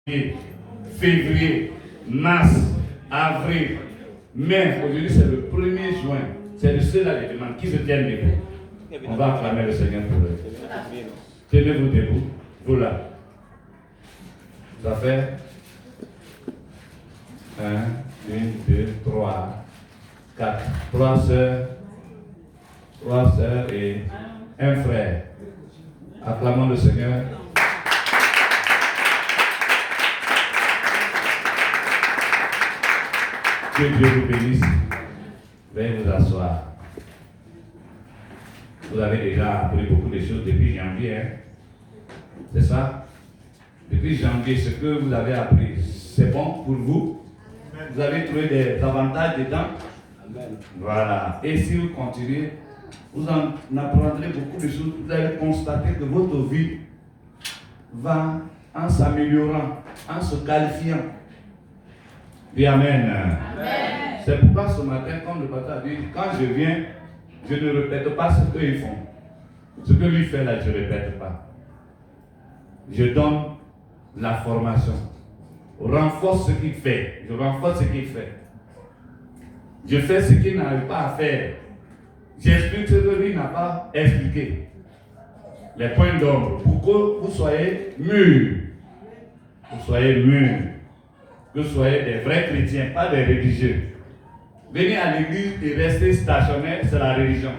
février, mars, avril, mai. Aujourd'hui, c'est le 1er juin. C'est de ceux-là les demandes qui se tiennent debout. On va acclamer le Seigneur pour eux. Tenez-vous debout. Vous là. Ça fait 1, 2, 3, 4. 3 sœurs et un frère. Acclamons le Seigneur. Que Dieu vous bénisse. Veuillez vous asseoir. Vous avez déjà appris beaucoup de choses depuis janvier. Hein? C'est ça? Depuis janvier, ce que vous avez appris, c'est bon pour vous? Vous avez trouvé des avantages dedans? Amen. Voilà. Et si vous continuez, vous en apprendrez beaucoup de choses. Vous allez constater que votre vie va en s'améliorant, en se qualifiant. Dis Amen. Amen. C'est pourquoi ce matin, comme le pasteur a dit, quand je viens, je ne répète pas ce qu'ils font. Ce que lui fait là, je ne répète pas. Je donne la formation. Renforce ce qu'il fait. Je renforce ce qu'il fait. Je fais ce qu'il n'arrive pas à faire. J'explique ce que lui n'a pas expliqué. Les points d'ombre. Pour que vous soyez mûrs. Vous soyez mûrs. Que vous soyez des vrais chrétiens, pas des religieux. Venir à l'église et rester stationnaire, c'est la religion.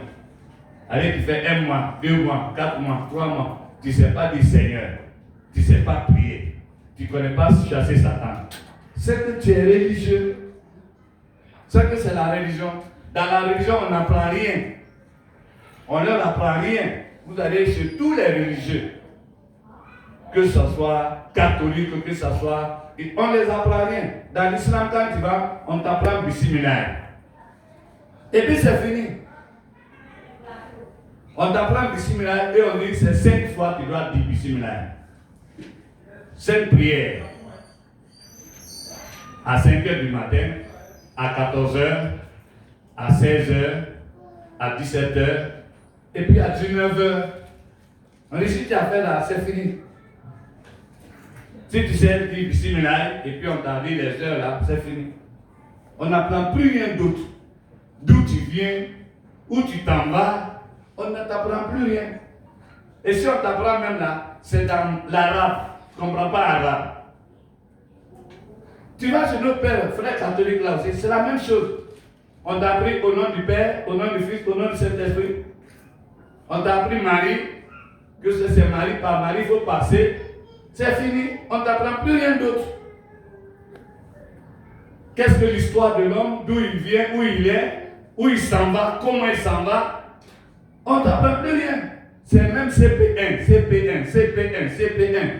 Allez, tu fais 1 mois, 2 mois, 4 mois, 3 mois. Tu ne sais pas dire Seigneur. Tu ne sais pas prier. Tu ne connais pas chasser Satan. C'est que tu es religieux. C'est que c'est la religion. Dans la religion, on n'apprend rien. On ne leur apprend rien. Vous allez chez tous les religieux. Que ce soit catholique, que ce soit... On ne les apprend rien. Dans l'islam, quand tu vas, on t'apprend bismillah. Et puis c'est fini. On t'apprend bismillah et on dit que c'est 5 fois que tu dois dire bismillah. 5 prières. À 5 h du matin, à 14 h, à 16 h, à 17 h, et puis à 19 h. On dit si tu as fait là, c'est fini. Si tu sais dire bismillah, et puis on t'a dit les heures là, c'est fini. On n'apprend plus rien d'autre. D'où tu viens, où tu t'en vas, on ne t'apprend plus rien. Et si on t'apprend même là, c'est dans l'arabe. Tu ne comprends pas l'arabe. Tu vas chez nos pères, frères catholiques là aussi, c'est la même chose. On t'a appris au nom du Père, au nom du Fils, au nom du Saint-Esprit. On t'a appris Marie, que c'est Marie par Marie, il faut passer. C'est fini, on ne t'apprend plus rien d'autre. Qu'est-ce que l'histoire de l'homme, d'où il vient, où il est, où il s'en va, comment il s'en va, on ne t'apprend plus rien. C'est même CP1, CP1, CP1, CP1.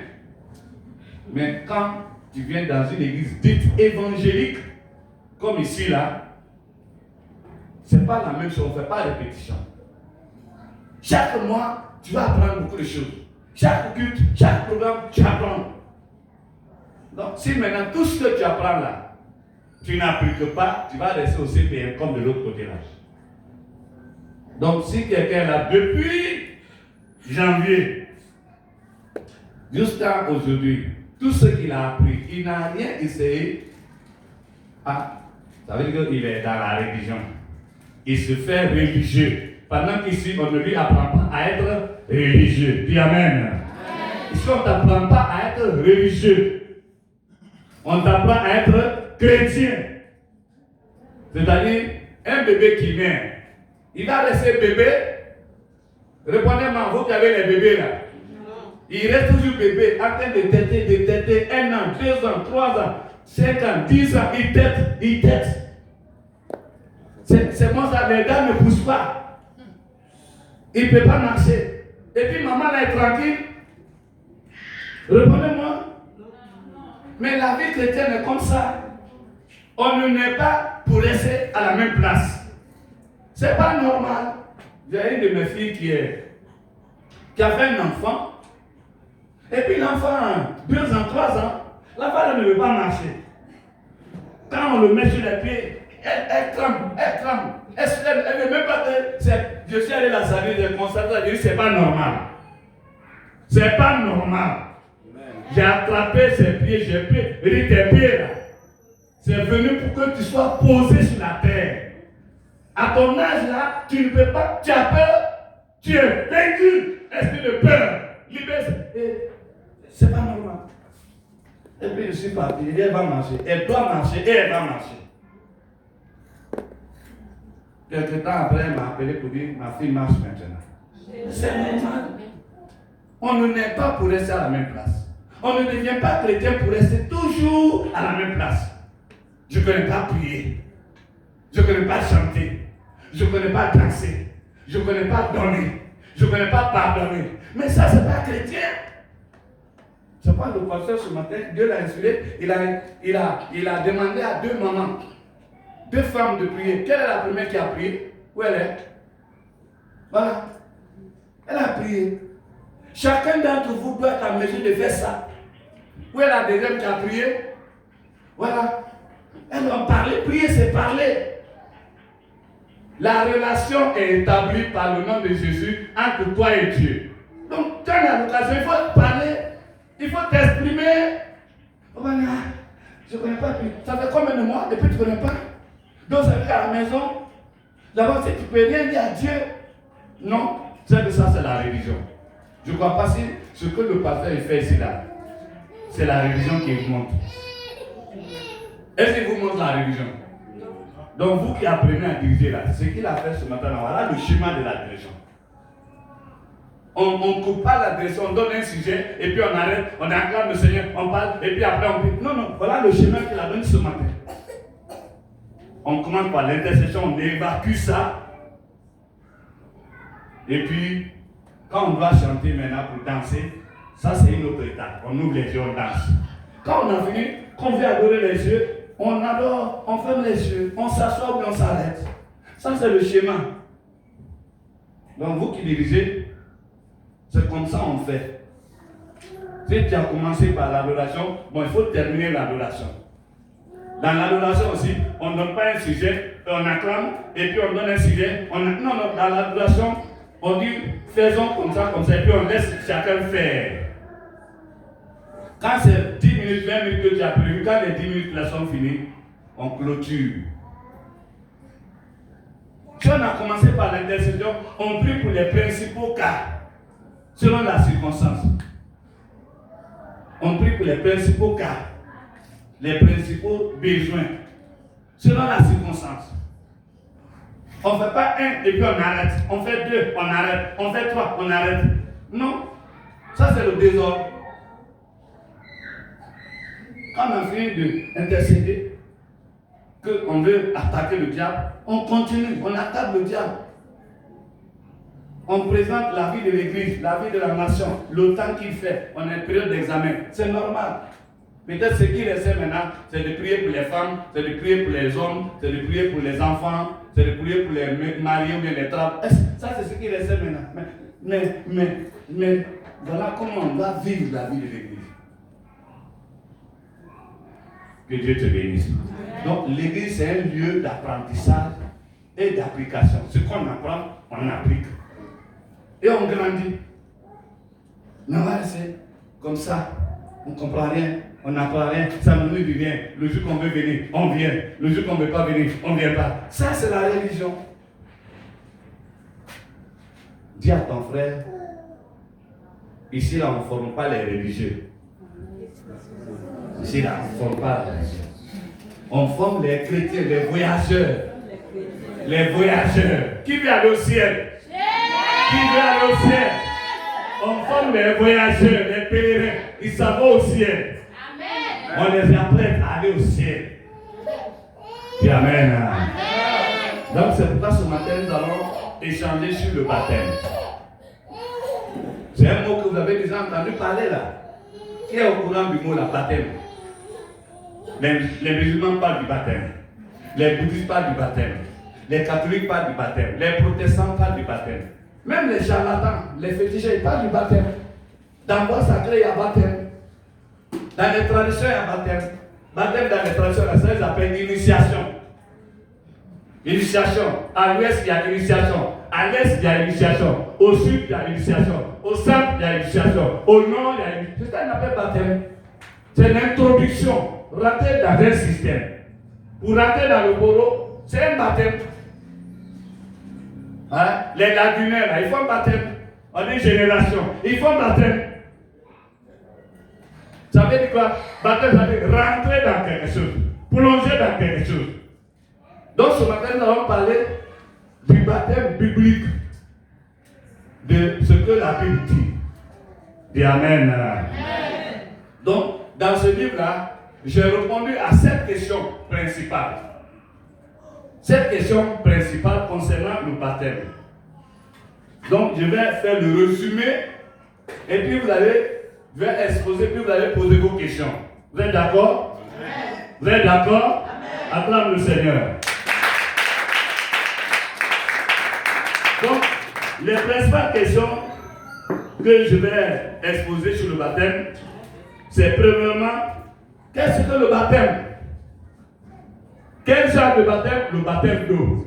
Mais quand tu viens dans une église dite évangélique, comme ici là, ce n'est pas la même chose, on ne fait pas répétition. Chaque mois, tu vas apprendre beaucoup de choses. Chaque culte, chaque programme, tu apprends. Donc, si maintenant tout ce que tu apprends là, tu n'appliques pas, tu vas rester au CP1 comme de l'autre côté là. Donc, si quelqu'un est là depuis janvier jusqu'à aujourd'hui, tout ce qu'il a appris, il n'a rien essayé. Ah, ça veut dire qu'il est dans la religion. Il se fait religieux. Pendant qu'ici, on ne lui apprend pas à être religieux. Dis Amen. Ici, on ne t'apprend pas à être religieux. On t'apprend à être chrétien. C'est-à-dire, un bébé qui naît, il va rester bébé. Répondez-moi, vous qui avez les bébés là. Il reste toujours bébé, en train de têter, 1 an, 2 ans, 3 ans, 5 ans, 10 ans, il tête. C'est moi ça, les dents ne poussent pas. Il ne peut pas marcher. Et puis maman là est tranquille. Répondez-moi. Mais la vie chrétienne est comme ça. On ne naît pas pour rester à la même place. C'est pas normal. J'ai une de mes filles qui a fait un enfant. Et puis l'enfant, 2 ans, 3 ans, la femme ne veut pas marcher. Quand on le met sur les pieds, elle tremble. Elle ne veut même pas que je suis allé la saluer, je constate, je dis c'est pas normal. C'est pas normal. J'ai attrapé ses pieds, j'ai pris tes pieds là. C'est venu pour que tu sois posé sur la terre. À ton âge là, tu ne peux pas, tu as peur, tu es vaincu. Esprit de peur, libère. C'est pas normal. Et puis je suis parti, elle va marcher, elle doit marcher et elle va marcher. Quelque temps après, elle m'a appelé pour dire, ma fille marche maintenant. C'est normal. On ne naît pas pour rester à la même place. On ne devient pas chrétien pour rester toujours à la même place. Je ne connais pas prier. Je ne connais pas chanter. Je ne connais pas danser. Je ne connais pas donner. Je ne connais pas pardonner. Mais ça, ce n'est pas chrétien. Je parle au pasteur ce matin, Dieu l'a inspiré. Il a demandé à 2 mamans, 2 femmes de prier. Quelle est la première qui a prié? Où elle est? Voilà. Elle a prié. Chacun d'entre vous doit être en mesure de faire ça. Où est la deuxième qui a prié? Voilà. Elles ont parlé. Prier, c'est parler. La relation est établie par le nom de Jésus entre toi et Dieu. Donc, quand il y a l'occasion, il faut parler. Il faut t'exprimer. Oh ben là, je ne connais pas. Ça fait combien de mois depuis que tu ne connais pas? Donc, ça veut dire à la maison. D'abord, si tu ne peux rien dire à Dieu. Non, c'est que ça, c'est la religion. Je ne crois pas si ce que le pasteur fait ici là, c'est la religion qui vous montre. Est-ce qu'il vous montre la religion? Donc vous qui apprenez à diriger là, ce qu'il a fait ce matin, voilà le schéma de la direction. On ne coupe pas la direction, on donne un sujet, et puis on arrête, on acclame le Seigneur, on parle, et puis après on dit, non, voilà le schéma qu'il a donné ce matin. On commence par l'intercession, on évacue ça, et puis quand on doit chanter maintenant pour danser, ça c'est une autre étape. On ouvre les yeux, on danse. Quand on a fini, qu'on vient adorer les yeux, on adore, on ferme les yeux, on s'assoit ou on s'arrête. Ça c'est le schéma. Donc vous qui dirigez, c'est comme ça on fait. Si tu as commencé par l'adoration, bon il faut terminer l'adoration. Dans l'adoration aussi, on ne donne pas un sujet, on acclame, et puis on donne un sujet. Non, dans l'adoration, on dit faisons comme ça, et puis on laisse chacun faire. Quand c'est 10 minutes, 20 minutes que tu as prévu, quand les 10 minutes là sont finies, on clôture. Si on a commencé par l'intercession, on prie pour les principaux cas, selon la circonstance. On prie pour les principaux cas, les principaux besoins, selon la circonstance. On ne fait pas 1 et puis on arrête. On fait 2, on arrête. On fait 3, on arrête. Non. Ça, c'est le désordre. Quand on a fini d'intercéder, qu'on veut attaquer le diable, on continue, on attaque le diable. On présente la vie de l'église, la vie de la nation, le temps qu'il fait. On a une période d'examen. C'est normal. Peut-être ce qui reste maintenant, c'est de prier pour les femmes, c'est de prier pour les hommes, c'est de prier pour les enfants, c'est de prier pour les mariés ou bien les travaux. Ça, c'est ce qui reste maintenant. Mais voilà comment on va vivre la vie de l'église. Que Dieu te bénisse. Donc, l'église, c'est un lieu d'apprentissage et d'application. Ce qu'on apprend, on applique. Et on grandit. Mais on va rester comme ça. On ne comprend rien. On n'apprend rien. Ça ne nous dit rien. Le jour qu'on veut venir, on vient. Le jour qu'on ne veut pas venir, on ne vient pas. Ça, c'est la religion. Dis à ton frère, ici, là, on ne forme pas les religieux. Ici, là, on ne forme pas la religion. On forme les chrétiens, les voyageurs. Les voyageurs. Qui veut aller au ciel? Qui veut aller au ciel? On forme les voyageurs, les pèlerins. Ils s'en vont au ciel. Amen. On les apprête à aller au ciel. Dis Amen. Amen. Donc c'est pourquoi ce matin nous allons échanger sur le baptême. C'est un mot que vous avez déjà entendu parler là. Qui est au courant du mot la baptême? Les musulmans parlent du baptême. Les bouddhistes parlent du baptême. Les catholiques parlent du baptême. Les protestants parlent du baptême. Même les charlatans, les féticheurs, ils parlent du baptême. Dans bois sacré, il y a baptême. Dans les traditions, il y a baptême. Baptême dans les traditions, ça s'appelle initiation. Initiation. À l'ouest, il y a initiation. À l'est, il y a initiation. Au sud, il y a initiation. Au centre, il y a initiation. Au nord, il y a une. C'est ce qu'on appelle baptême. C'est l'introduction. Rentrer dans un système. Pour rentrer dans le poro, c'est un baptême. Hein? Les lagunaires, là, ils font un baptême. On dit génération. Ils font un baptême. Ça veut dire quoi? Baptême, ça veut dire rentrer dans quelque chose. Plonger dans quelque chose. Donc ce matin, nous allons parler du baptême biblique. De ce que la Bible dit. Dis Amen. Donc, dans ce livre-là, j'ai répondu à cette question principale. Cette question principale concernant le baptême. Donc, je vais faire le résumé et puis je vais exposer, puis vous allez poser vos questions. Vous êtes d'accord? Vous êtes d'accord? Acclame le Seigneur. Donc, les principales questions que je vais exposer sur le baptême, c'est premièrement, qu'est-ce que le baptême? Quel genre de baptême? Le baptême d'eau.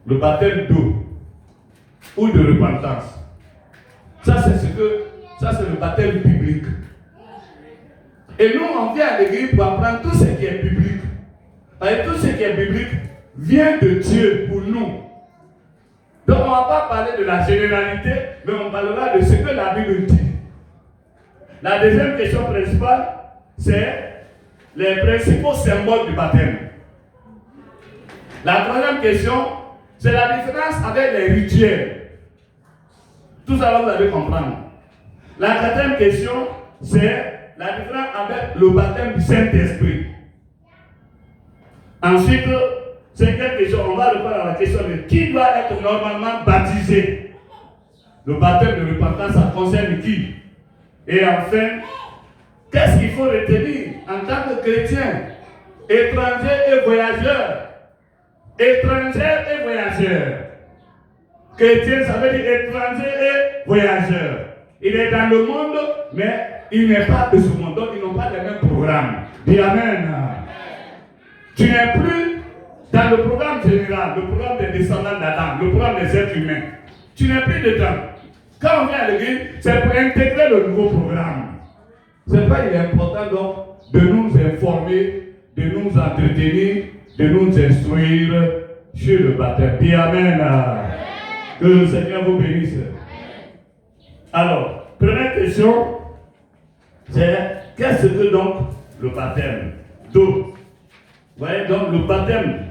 Le baptême d'eau. Ou de repentance. Ça, c'est le baptême biblique. Et nous, on vient à l'église pour apprendre tout ce qui est biblique. Et tout ce qui est biblique vient de Dieu pour nous. Donc, on ne va pas parler de la généralité, mais on parlera de ce que la Bible dit. La deuxième question principale, c'est les principaux symboles du baptême. La troisième question, c'est la différence avec les rituels. Tout ça, vous allez comprendre. La quatrième question, c'est la différence avec le baptême du Saint-Esprit. Ensuite, cinquième question, on va répondre à la question de qui doit être normalement baptisé. Le baptême de repentance, ça concerne qui? Et enfin, qu'est-ce qu'il faut retenir en tant que chrétien, étranger et voyageur? Étranger et voyageur. Chrétien, ça veut dire étranger et voyageur. Il est dans le monde, mais il n'est pas de ce monde. Donc, ils n'ont pas le même programme. Dis Amen. Tu n'es plus dans le programme général, le programme des descendants d'Adam, le programme des êtres humains. Tu n'es plus dedans. Quand on vient à l'église, c'est pour intégrer le nouveau programme. C'est pourquoi il est important donc de nous informer, de nous entretenir, de nous instruire sur le baptême. Dis Amen. Que le Seigneur vous bénisse. Alors, première question, c'est qu'est-ce que donc le baptême d'eau? Vous voyez donc le baptême,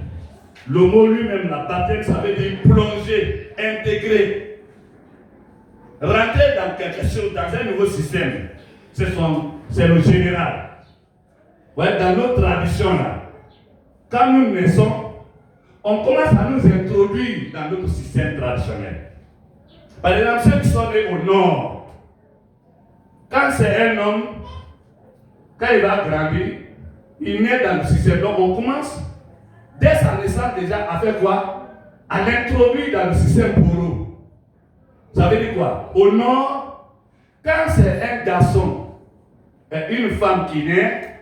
le mot lui-même, la baptême, ça veut dire plonger, intégrer, rentrer dans quelque chose, dans un nouveau système. C'est le général. Vous voyez, dans notre tradition là, quand nous naissons, on commence à nous introduire dans notre système traditionnel. Par exemple, ceux qui sont nés au nord, quand c'est un homme, quand il va grandir, il naît dans le système. Donc on commence, dès sa naissance déjà, à faire quoi? À l'introduire dans le système poro. Ça veut dire quoi? Au nord, quand c'est un garçon et une femme qui naît,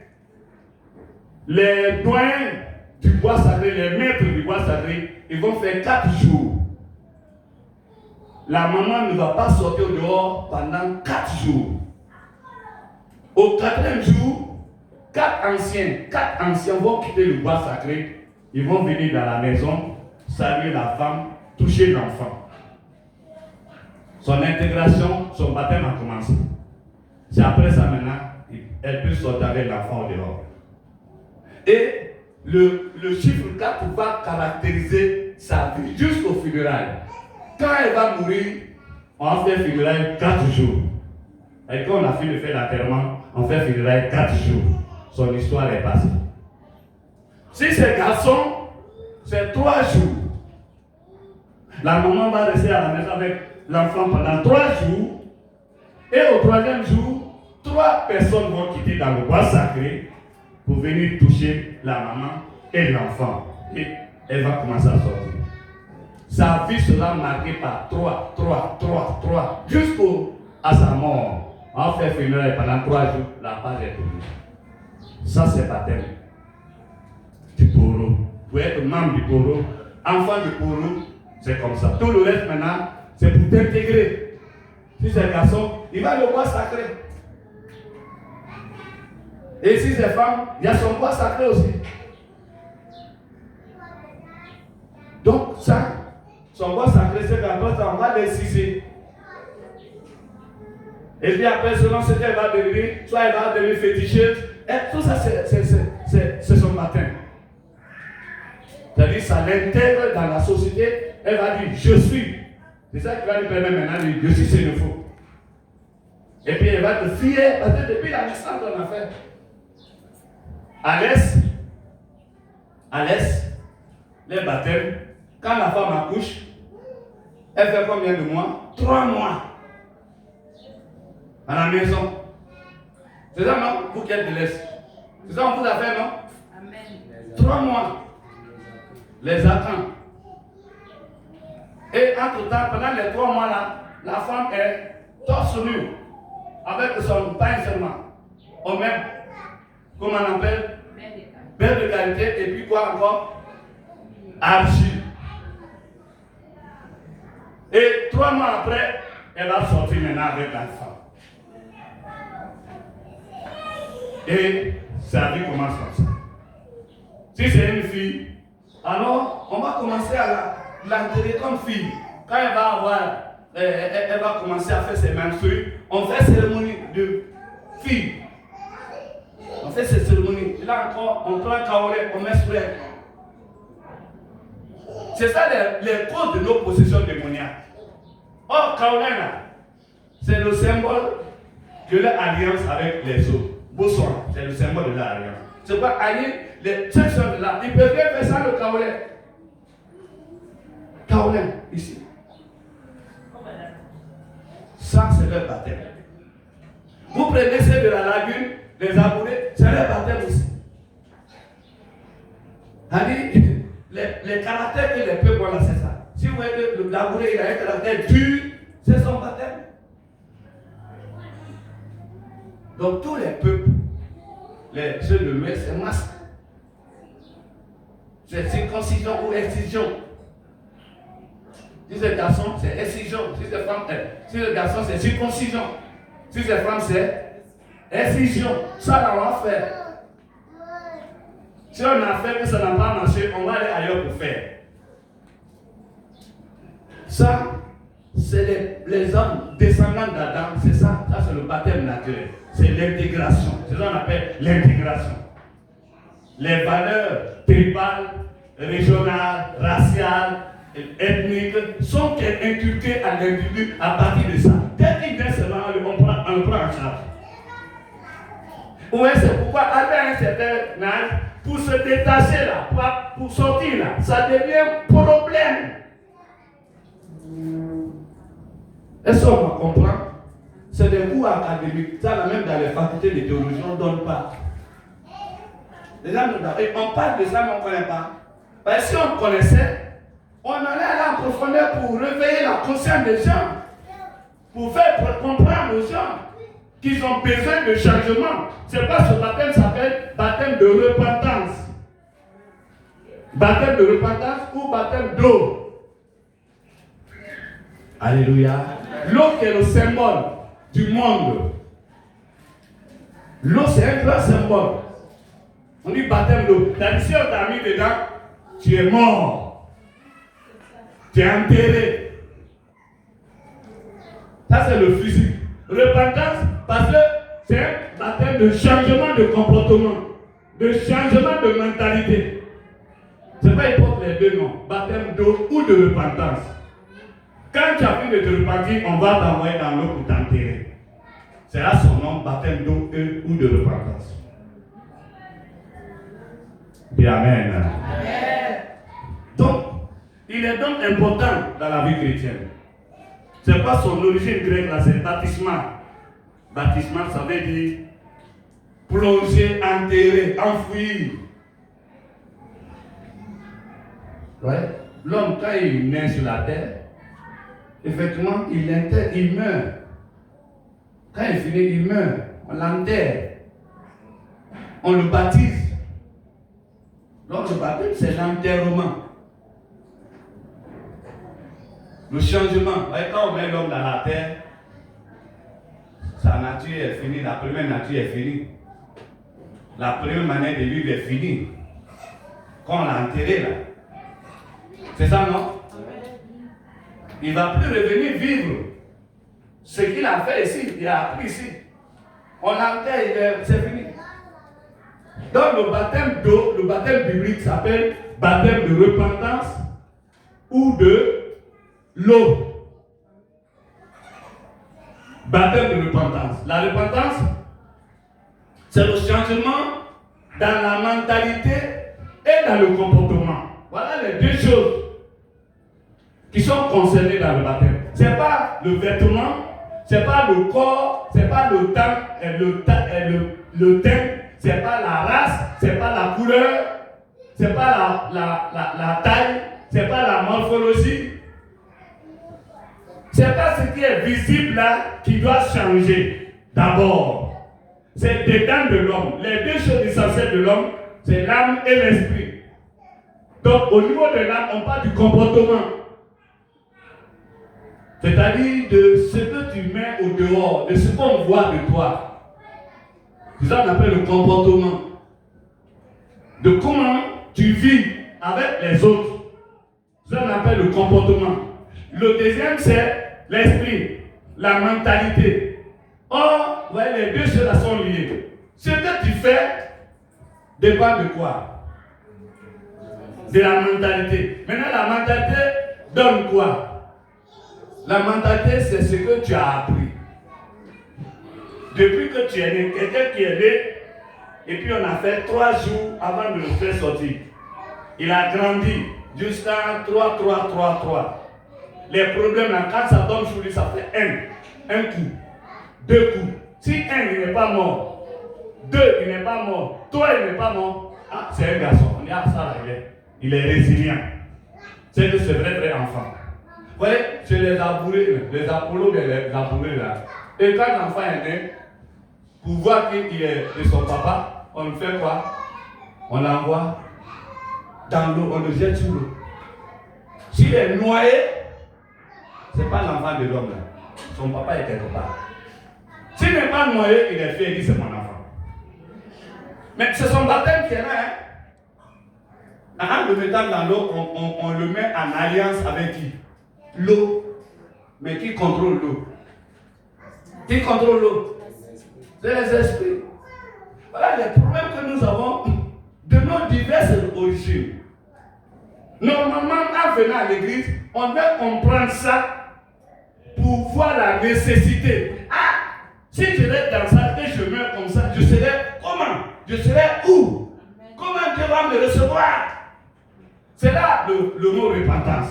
les doyens du bois sacré, les maîtres du bois sacré, ils vont faire 4 jours. La maman ne va pas sortir dehors pendant 4 jours. Au 4e jour, 4 anciens vont quitter le bois sacré. Ils vont venir dans la maison, saluer la femme, toucher l'enfant. Son intégration, son baptême a commencé. C'est après ça maintenant, elle peut sortir avec l'enfant dehors. Et le chiffre 4 va caractériser sa vie jusqu'au funérailles. Quand elle va mourir, on va faire funérailles 4 jours. Et quand on a fini de faire l'enterrement, on fait funérailles 4 jours. Son histoire est passée. Si c'est garçon, c'est 3 jours. La maman va rester à la maison avec l'enfant pendant 3 jours. Et au 3e jour, 3 personnes vont quitter dans le bois sacré pour venir toucher la maman et l'enfant. Et elle va commencer à sortir. Sa vie sera marquée par 3, jusqu'à sa mort. On fait funérailles pendant 3 jours, la page est tournée. Ça, c'est baptême du poro. Pour être membre du poro, enfant du poro, c'est comme ça. Tout le reste maintenant, c'est pour t'intégrer. Si c'est garçon, il va le bois sacré. Et si c'est femme, il y a son bois sacré aussi. Donc ça, son bois sacré, c'est qu'après ça, on va les ciser. Et puis après, selon ce qu'elle va devenir, soit elle va devenir féticheuse. Et tout ça, c'est son baptême. C'est-à-dire, ça l'intègre dans la société. Elle va dire, je suis. C'est ça qui va lui permettre maintenant de dire, je suis, c'est le faux. Et puis elle va te fier, parce que depuis la naissance, on a fait. À l'est, les baptêmes, quand la femme accouche, elle fait combien de mois? 3 mois. À la maison. C'est ça, non? Vous qui êtes de l'Est. C'est ça qu'on vous a fait, non? Amen. 3 mois. Les attend. Et entre-temps, pendant les 3 mois là, la femme est torse nu, avec son pain seulement. On met, comment on appelle? Beurre de qualité, et puis quoi encore? Argile. Et 3 mois après, elle va sortir maintenant avec l'enfant. Et sa vie commence comme ça. Si c'est une fille, alors on va commencer à l'enterrer comme fille. Quand elle va avoir, elle va commencer à faire ses menstrues, on fait cérémonie de fille. On fait ces cérémonies. Et là encore, on prend kaolé, on met sur elle. C'est ça les causes de nos possessions démoniaques. Or, kaolé là, c'est le symbole de l'alliance avec les autres. Bousson, c'est le symbole de l'alliance. C'est pas allier les sections de là. Ils peuvent bien faire ça le kaolé. Kaolé, ici. Ça, c'est leur baptême. Vous prenez ceux de la lagune, les abourés, c'est leur baptême aussi. Les caractères que les peuples ont là, c'est ça. Si vous voyez que l'abouré, il a un caractère dur, c'est son baptême. Donc tous les peuples, ceux de l'Ouest, c'est masque. C'est circoncision ou excision. Si c'est garçon, c'est excision. Si c'est femme, si le garçon, c'est circoncision. Si c'est femme, c'est excision. Ça, on va faire. Si on a fait que ça n'a pas marché, on va aller ailleurs pour faire. Ça, c'est les hommes descendants d'Adam, c'est ça. Ça, c'est le baptême naturel. C'est l'intégration. C'est ce qu'on appelle l'intégration. Les valeurs tribales, régionales, raciales, ethniques sont inculquées à l'individu à partir de ça. Dès qu'il vient seulement, on le prend en charge. Ouais, c'est pourquoi, avec un certain âge, pour se détacher là, pour sortir là, ça devient problème. Est-ce qu'on va comprendre? C'est des cours académiques. Ça, là, même dans les facultés de théologie, on ne donne pas. Les gens nous donnent. Et on parle de ça, mais on ne connaît pas. Parce que si on connaissait, on allait aller en profondeur pour réveiller la conscience des gens. Pour faire comprendre aux gens qu'ils ont besoin de changement. C'est pas ce baptême s'appelle baptême de repentance. Baptême de repentance ou baptême d'eau. Alléluia. L'eau qui est le symbole du monde. L'eau, c'est un grand symbole. On dit baptême d'eau. Si on t'a mis dedans, tu es mort. Tu es enterré. Ça, c'est le physique. Repentance, parce que c'est un baptême de changement de comportement, de changement de mentalité. C'est pas importe les deux noms, baptême d'eau ou de repentance. Quand tu as fini de te repentir, on va t'envoyer dans l'eau pour t'enterrer. C'est là son nom, baptême d'eau ou de repentance. Bien, amen. Amen. Donc, il est donc important dans la vie chrétienne. C'est pas son origine grecque là, c'est baptismal. Baptismal, ça veut dire plonger, enterrer, enfouir. Ouais. L'homme, quand il naît sur la terre, effectivement, il l'enterre, il meurt. Quand il finit, il meurt. On l'enterre. On le baptise. Donc le baptême, c'est l'enterrement. Le changement. Quand on met l'homme dans la terre, sa nature est finie, la première nature est finie. La première manière de vivre est finie. Quand on l'a enterré là. C'est ça, non? Il ne va plus revenir vivre ce qu'il a fait ici, il a appris ici. On l'enterre, c'est fini. Donc le baptême d'eau, le baptême biblique s'appelle baptême de repentance ou de l'eau. Baptême de repentance. La repentance, c'est le changement dans la mentalité et dans le comportement. Voilà les deux choses qui sont concernées dans le baptême. Ce n'est pas le vêtement, ce n'est pas le corps, ce n'est pas le teint, ce n'est pas la race, ce n'est pas la couleur, ce n'est pas la taille, ce n'est pas la morphologie. Ce n'est pas ce qui est visible là qui doit changer. D'abord, c'est dedans de l'homme. Les deux choses essentielles de l'homme, c'est l'âme et l'esprit. Donc au niveau de l'âme, on parle du comportement. C'est-à-dire de ce que tu mets au dehors, de ce qu'on voit de toi. C'est ça qu'on appelle le comportement. De comment tu vis avec les autres. C'est ça qu'on appelle le comportement. Le deuxième, c'est l'esprit, la mentalité. Or, vous voyez, les deux choses sont liées. Ce que tu fais dépend de quoi? De la mentalité. Maintenant, la mentalité donne quoi? La mentalité, c'est ce que tu as appris. Depuis que tu es né, quelqu'un qui est né, et puis on a fait 3 jours avant de le faire sortir. Il a grandi jusqu'à 3. Les problèmes, quand ça tombe sur lui, ça fait un coup, 2 coups. Si un, il n'est pas mort, 2, il n'est pas mort, 3, il n'est pas mort, ah, c'est un garçon. On dit, ah, ça là, il est résilient. C'est que c'est vrai enfant. Vous voyez, c'est les abourés, les apollos, les abourés là. Et quand l'enfant est né, pour voir qu'il est de son papa, on fait quoi? On l'envoie dans l'eau, on le jette sur l'eau. S'il est noyé, ce n'est pas l'enfant de l'homme là. Son papa est quelque part. S'il n'est pas noyé, il est fier, il dit c'est mon enfant. Mais c'est son baptême qui est là. En le mettant dans l'eau, on le met en alliance avec qui? L'eau. Mais qui contrôle l'eau? Qui contrôle l'eau? C'est les esprits. Voilà les problèmes que nous avons de nos diverses origines. Normalement, en venant à l'église, on doit comprendre ça pour voir la nécessité. Ah, si je reste dans ça et je meurs comme ça, je serai comment? Je serai où? Comment Dieu va me recevoir? C'est là le mot repentance.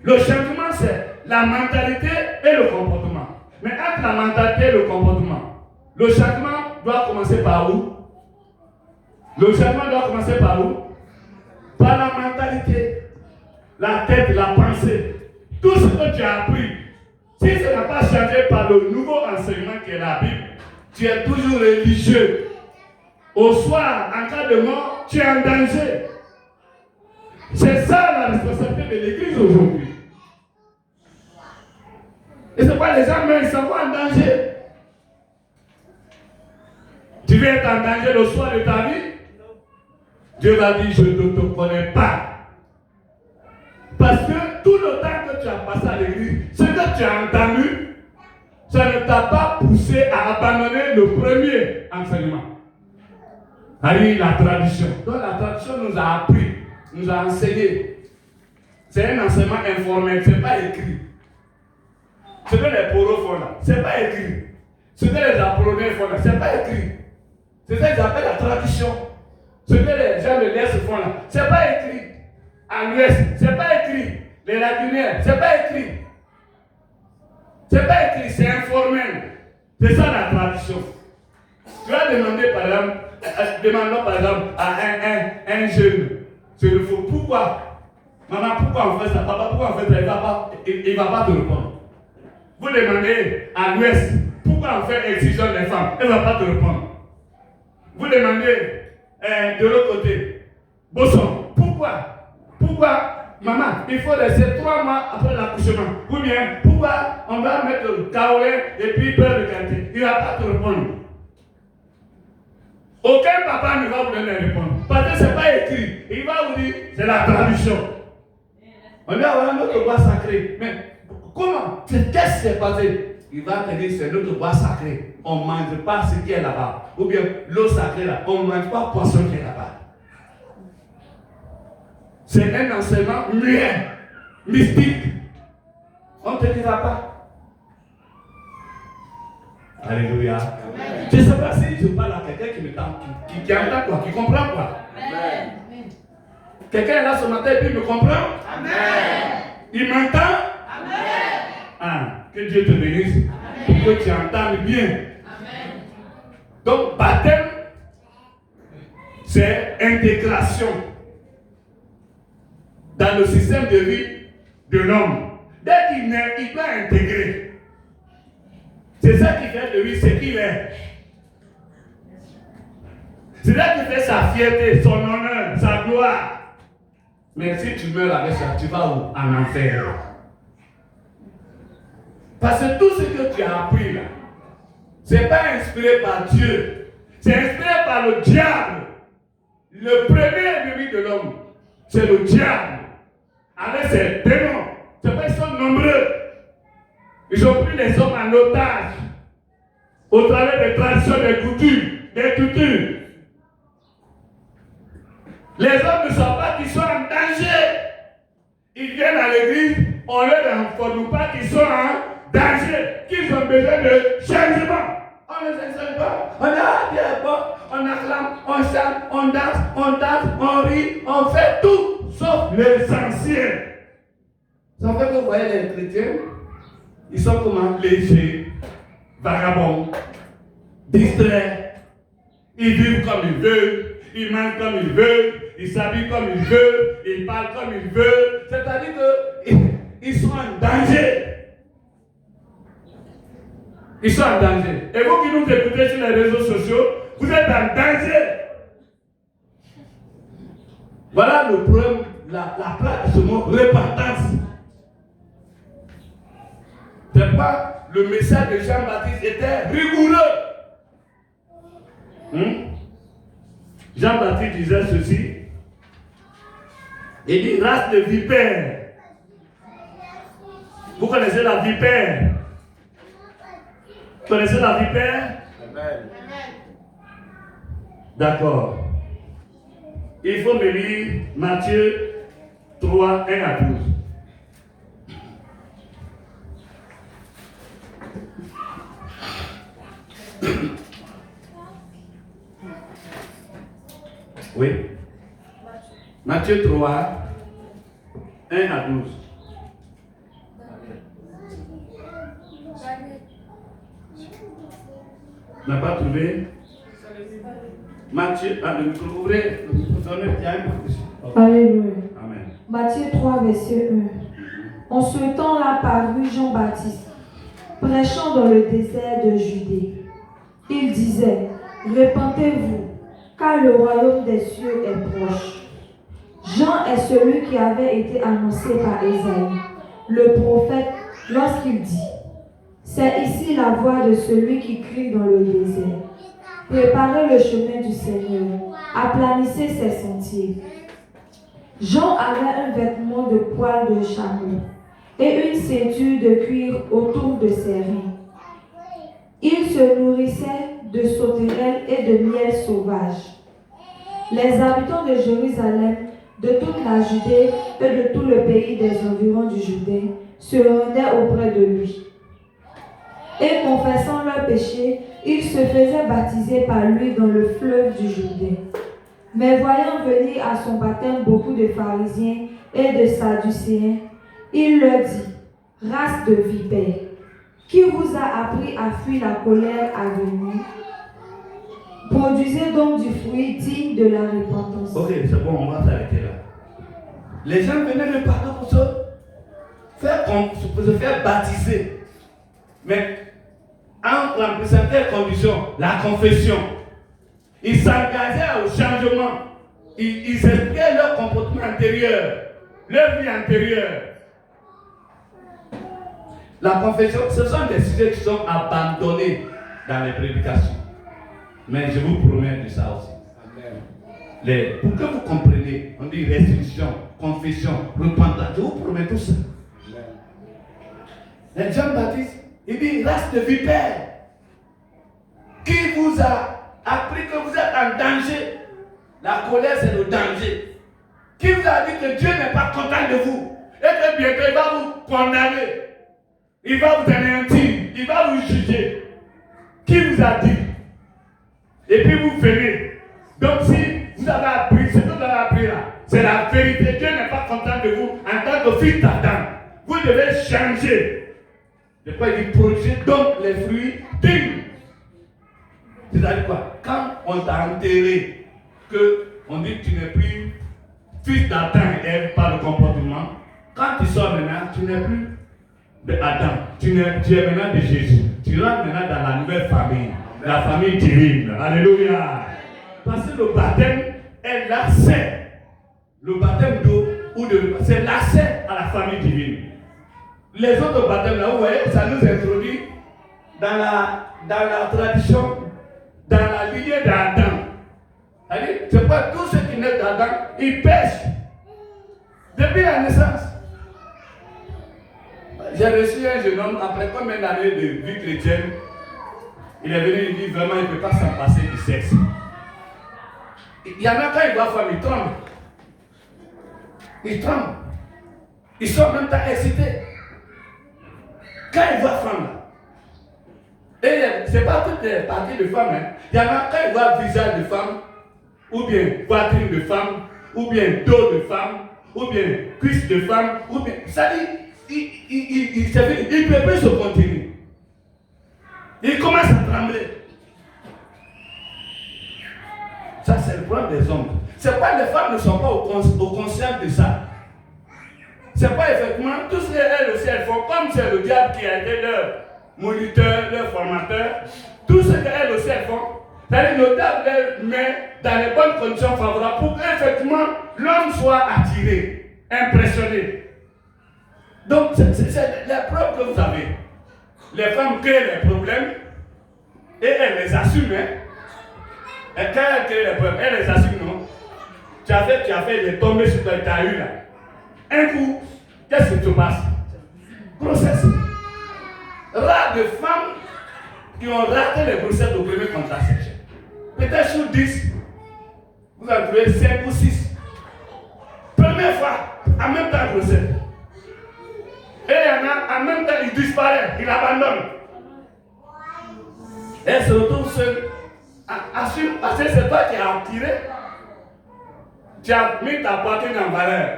Le changement, c'est la mentalité et le comportement. Mais entre la mentalité et le comportement, le changement doit commencer par où? Le changement doit commencer par où? Par la mentalité, la tête, la pensée. Tout ce que tu as appris, si ça n'a pas changé par le nouveau enseignement qui est la Bible, tu es toujours religieux. Au soir, en cas de mort, tu es en danger. C'est ça la responsabilité de l'Église aujourd'hui. Et c'est pas les gens, mais ils sont en danger. Tu veux être en danger le soir de ta vie? Dieu va dire, je ne te connais pas. Parce que tout le temps que tu as passé à l'église, ce que tu as entendu, ça ne t'a pas poussé à abandonner le premier enseignement. C'est-à-dire la tradition. Donc la tradition nous a appris, nous a enseigné. C'est un enseignement informel, ce n'est pas écrit. Ce que les poros font là, ce n'est pas écrit. Ce que les Apolloniens font là, ce n'est pas écrit. C'est ça qu'ils appellent la tradition. Ce que les gens de l'Est font là, ce n'est pas écrit. À l'Ouest, ce n'est pas écrit. Les Lagunières, ce n'est pas écrit. Ce n'est pas écrit, c'est informel. C'est ça la tradition. Tu vas demander par exemple, demandons par exemple à un jeune, c'est le faux, pourquoi? Maman, pourquoi on fait ça? Papa, pourquoi on fait ça? Il ne va pas te répondre. Vous demandez à l'Ouest, pourquoi on fait excision des femmes? Elle ne va pas te répondre. Vous demandez de l'autre côté, Bosson, pourquoi? Pourquoi, maman, il faut laisser 3 mois après l'accouchement? Ou bien, pourquoi on va mettre le kaolin et puis beurre de qualité. Il ne va pas te répondre. Aucun papa ne va vous donner une réponse. Parce que ce n'est pas écrit. Il va vous dire, c'est la tradition. On dit, voilà notre bois sacré. Mais comment? Qu'est-ce qui s'est passé? Il va te dire, c'est notre bois sacré. On ne mange pas ce qui est là-bas. Ou bien l'eau sacrée là. On ne mange pas le poisson qui est là-bas. C'est un enseignement muet, mystique. On ne te dira pas. Alléluia. Je ne sais pas si je parle à quelqu'un qui entend quoi, qui comprend quoi. Amen. Quelqu'un est là ce matin et puis il me comprend. Amen. Il m'entend. Amen. Ah, que Dieu te bénisse. Amen. Que tu entendes bien. Amen. Donc, baptême, c'est intégration dans le système de vie de l'homme. Dès qu'il naît, il doit intégrer. C'est ça qui fait de lui ce qu'il est. C'est ça qui fait sa fierté, son honneur, sa gloire. Mais si tu meurs avec ça, tu vas où? En enfer. Parce que tout ce que tu as appris là, ce n'est pas inspiré par Dieu. C'est inspiré par le diable. Le premier ennemi de l'homme, c'est le diable. Avec ses démons. C'est pas qu'ils sont nombreux. Ils ont pris les hommes en otage. Au travers des traditions, des coutumes, des cultures. Les hommes ne savent pas qu'ils sont en danger. Ils viennent à l'église, on leur informe pas qu'ils sont en danger, qu'ils ont besoin de changement. On ne les enseigne pas. On a Dieu est bon, on acclame, on chante, on danse, on rit, on fait tout, sauf l'essentiel. Ça fait que vous voyez les chrétiens, ils sont comment? Légers, vagabonds, distraits. Ils vivent comme ils veulent, ils mangent comme ils veulent, ils s'habillent comme ils veulent, ils parlent comme ils veulent. C'est-à-dire qu'ils sont en danger. Ils sont en danger. Et vous qui nous écoutez sur les réseaux sociaux, vous êtes en danger. Voilà le problème, la plaque de ce mot, repentance. C'est pas le message de Jean-Baptiste était rigoureux. Jean-Baptiste disait ceci. Il dit race de vipères. Vous connaissez la vipère? Vous connaissez la vipère? Amen. D'accord. Il faut me lire Matthieu 3, 1 à 12. Oui. Matthieu 3, 1 à 12. N'a pas trouvé? Matthieu, le micro, ouvrez, le micro, donnez, il y a un peu. Alléluia. Amen. Matthieu 3, verset 1. En ce temps-là parut Jean-Baptiste, prêchant dans le désert de Judée. Il disait, repentez-vous, car le royaume des cieux est proche. Jean est celui qui avait été annoncé par Ésaïe, le prophète, lorsqu'il dit, c'est ici la voix de celui qui crie dans le désert. Préparez le chemin du Seigneur, aplanissez ses sentiers. Jean avait un vêtement de poil de chameau et une ceinture de cuir autour de ses reins. Il se nourrissait de sauterelles et de miel sauvage. Les habitants de Jérusalem, de toute la Judée et de tout le pays des environs du Jourdain se rendaient auprès de lui. Et confessant leurs péchés, ils se faisaient baptiser par lui dans le fleuve du Jourdain. Mais voyant venir à son baptême beaucoup de pharisiens et de sadducéens, il leur dit, race de vipères, qui vous a appris à fuir la colère à venir? Produisez donc du fruit digne de la repentance. Ok, c'est bon, on va s'arrêter là. Les gens venaient le pardon pour se faire baptiser. Mais en remplissant quelles conditions? La confession. Ils s'engageaient au changement. Ils expliquaient leur comportement intérieur, leur vie intérieure. La confession, ce sont des sujets qui sont abandonnés dans les prédications. Mais je vous promets de ça aussi. Pour que vous compreniez, on dit restriction, confession, repentance. Je vous promets tout ça. Et Jean-Baptiste, il dit race de vipères. Qui vous a appris que vous êtes en danger? La colère, c'est le danger. Qui vous a dit que Dieu n'est pas content de vous? Et que bientôt il va vous condamner. Il va vous anéantir. Il va vous juger. Qui vous a dit? Et puis vous venez. Donc si vous avez appris, ce que vous avez appris là, c'est la vérité. Dieu n'est pas content de vous en tant que fils d'Adam. Vous devez changer. De quoi il dit produire donc les fruits dignes. C'est-à-dire quoi? Quand on t'a enterré, qu'on dit que tu n'es plus fils d'Adam et Ève par le comportement, quand tu sors maintenant, tu n'es plus de Adam, tu es maintenant de Jésus. Tu rentres maintenant dans la nouvelle famille, la famille divine. Alléluia. Parce que le baptême est l'accès. Le baptême d'eau ou de c'est l'accès à la famille divine. Les autres baptêmes là, vous voyez, ça nous introduit dans la tradition, dans la lignée d'Adam. C'est pas tous ceux qui naissent d'Adam, ils pêchent depuis la naissance. J'ai reçu un jeune homme, après combien d'années de vie chrétienne, il est venu, il dit vraiment, il ne peut pas s'en passer du sexe. Il y en a quand il voit femme, il tremble. Il tremble. Ils sont en même temps excités. Quand il voit femme, et ce n'est pas toutes les parties de femmes, hein. Il y en a quand il voit visage de femme, ou bien poitrine de femme, ou bien dos de femme, ou bien cuisse de femme, ou bien. Ça dit, il ne peut plus se continuer. Il commence à trembler. Ça, c'est le problème des hommes. C'est pas les femmes ne sont pas au conscient de ça. C'est pas effectivement tout ce qu'elles aussi elles font, comme c'est le diable qui a été leur moniteur, leur formateur, tout ce qu'elles aussi elles font, c'est-à-dire le diable les met dans les bonnes conditions favorables pour qu'effectivement l'homme soit attiré, impressionné. Donc, c'est la preuve que vous avez. Les femmes créent les problèmes et elles les assument. Hein. Et quand elles créent les problèmes, elles les assument, non? Tu as fait les tombées sur toi, tu as eu là. Un coup, qu'est-ce qui se passe? Grossesse. Rare de femmes qui ont raté les grossesses au premier contact sexuel. Peut-être sur 10, vous avez trouvé 5 ou 6. Première fois, en même temps grossesse. Et il y en a, en même temps, il disparaît, il abandonne. Elle se retrouve seule. Assume, parce que c'est toi qui as attiré. Tu as mis ta poitrine en valeur.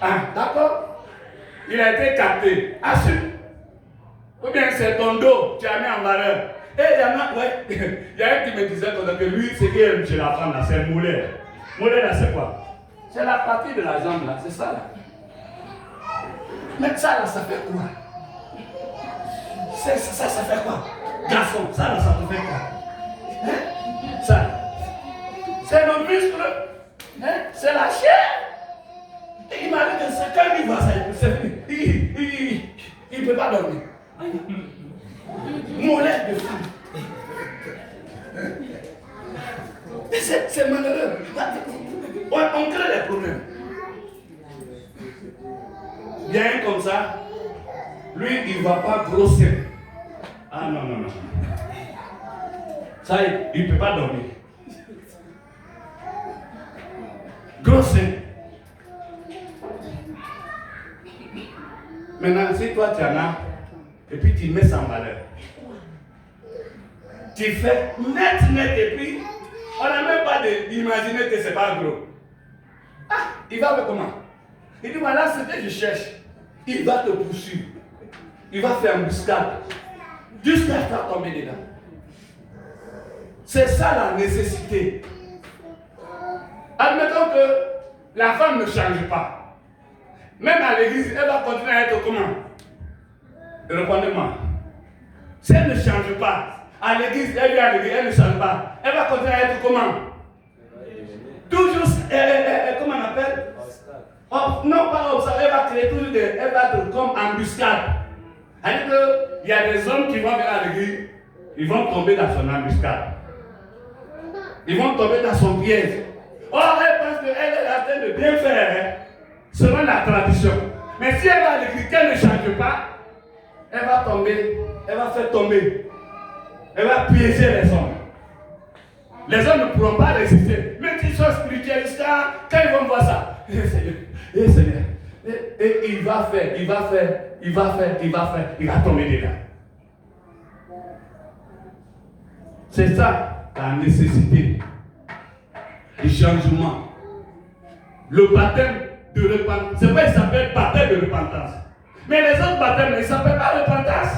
Ah, d'accord? Il a été capté. Assume. Ou bien c'est ton dos, tu as mis en valeur. Et il y en a, ouais, il y a un qui me disait que lui, ce qu'il aime chez la femme là, c'est le mollet. Mollet là, c'est quoi? C'est la partie de la jambe là, c'est ça là. Mais ça là, ça fait quoi? Ça fait quoi? Garçon, ça là, ça te fait quoi? Hein? Ça, c'est le muscle, hein? C'est la chair. Et il m'a dit que c'est quand il voit ça, il ne peut pas dormir. Molette de femme. C'est malheureux. On crée des problèmes. Bien comme ça, lui, il ne va pas grossir. Ah non. Ça, il ne peut pas dormir. Grossir. Maintenant, si toi tu en as, et puis tu mets ça en valeur, tu fais net, et puis on n'a même pas d'imaginer que c'est pas gros. Ah, il va faire comment? Il dit voilà ce que je cherche. Il va te poursuivre. Il va faire une embuscade. Jusqu'à faire tomber dedans. C'est ça la nécessité. Admettons que la femme ne change pas. Même à l'église, elle va continuer à être comment? Répondez-moi. Si elle ne change pas, à l'église, elle vient à l'église, elle ne change pas. Elle va continuer à être comment? Toujours, comment on appelle? Non, pas obstacle, elle va créer toujours elle va être comme embuscade. C'est-à-dire qu'il y a des hommes qui vont venir à l'église, ils vont tomber dans son embuscade. Ils vont tomber dans son piège. Oh, elle pense qu'elle est en train de bien faire, hein, selon la tradition. Mais si elle va à l'église, qu'elle ne change pas, elle va tomber, elle va faire tomber. Elle va piéger les hommes. Les hommes ne pourront pas résister. Même s'ils sont spiritualistes, quand ils vont voir ça, Seigneur, et il va faire, il va tomber dedans. C'est ça la nécessité du changement. Le baptême de repentance. C'est vrai qu'il s'appelle baptême de repentance. Mais les autres baptêmes, ils ne s'appellent pas repentance.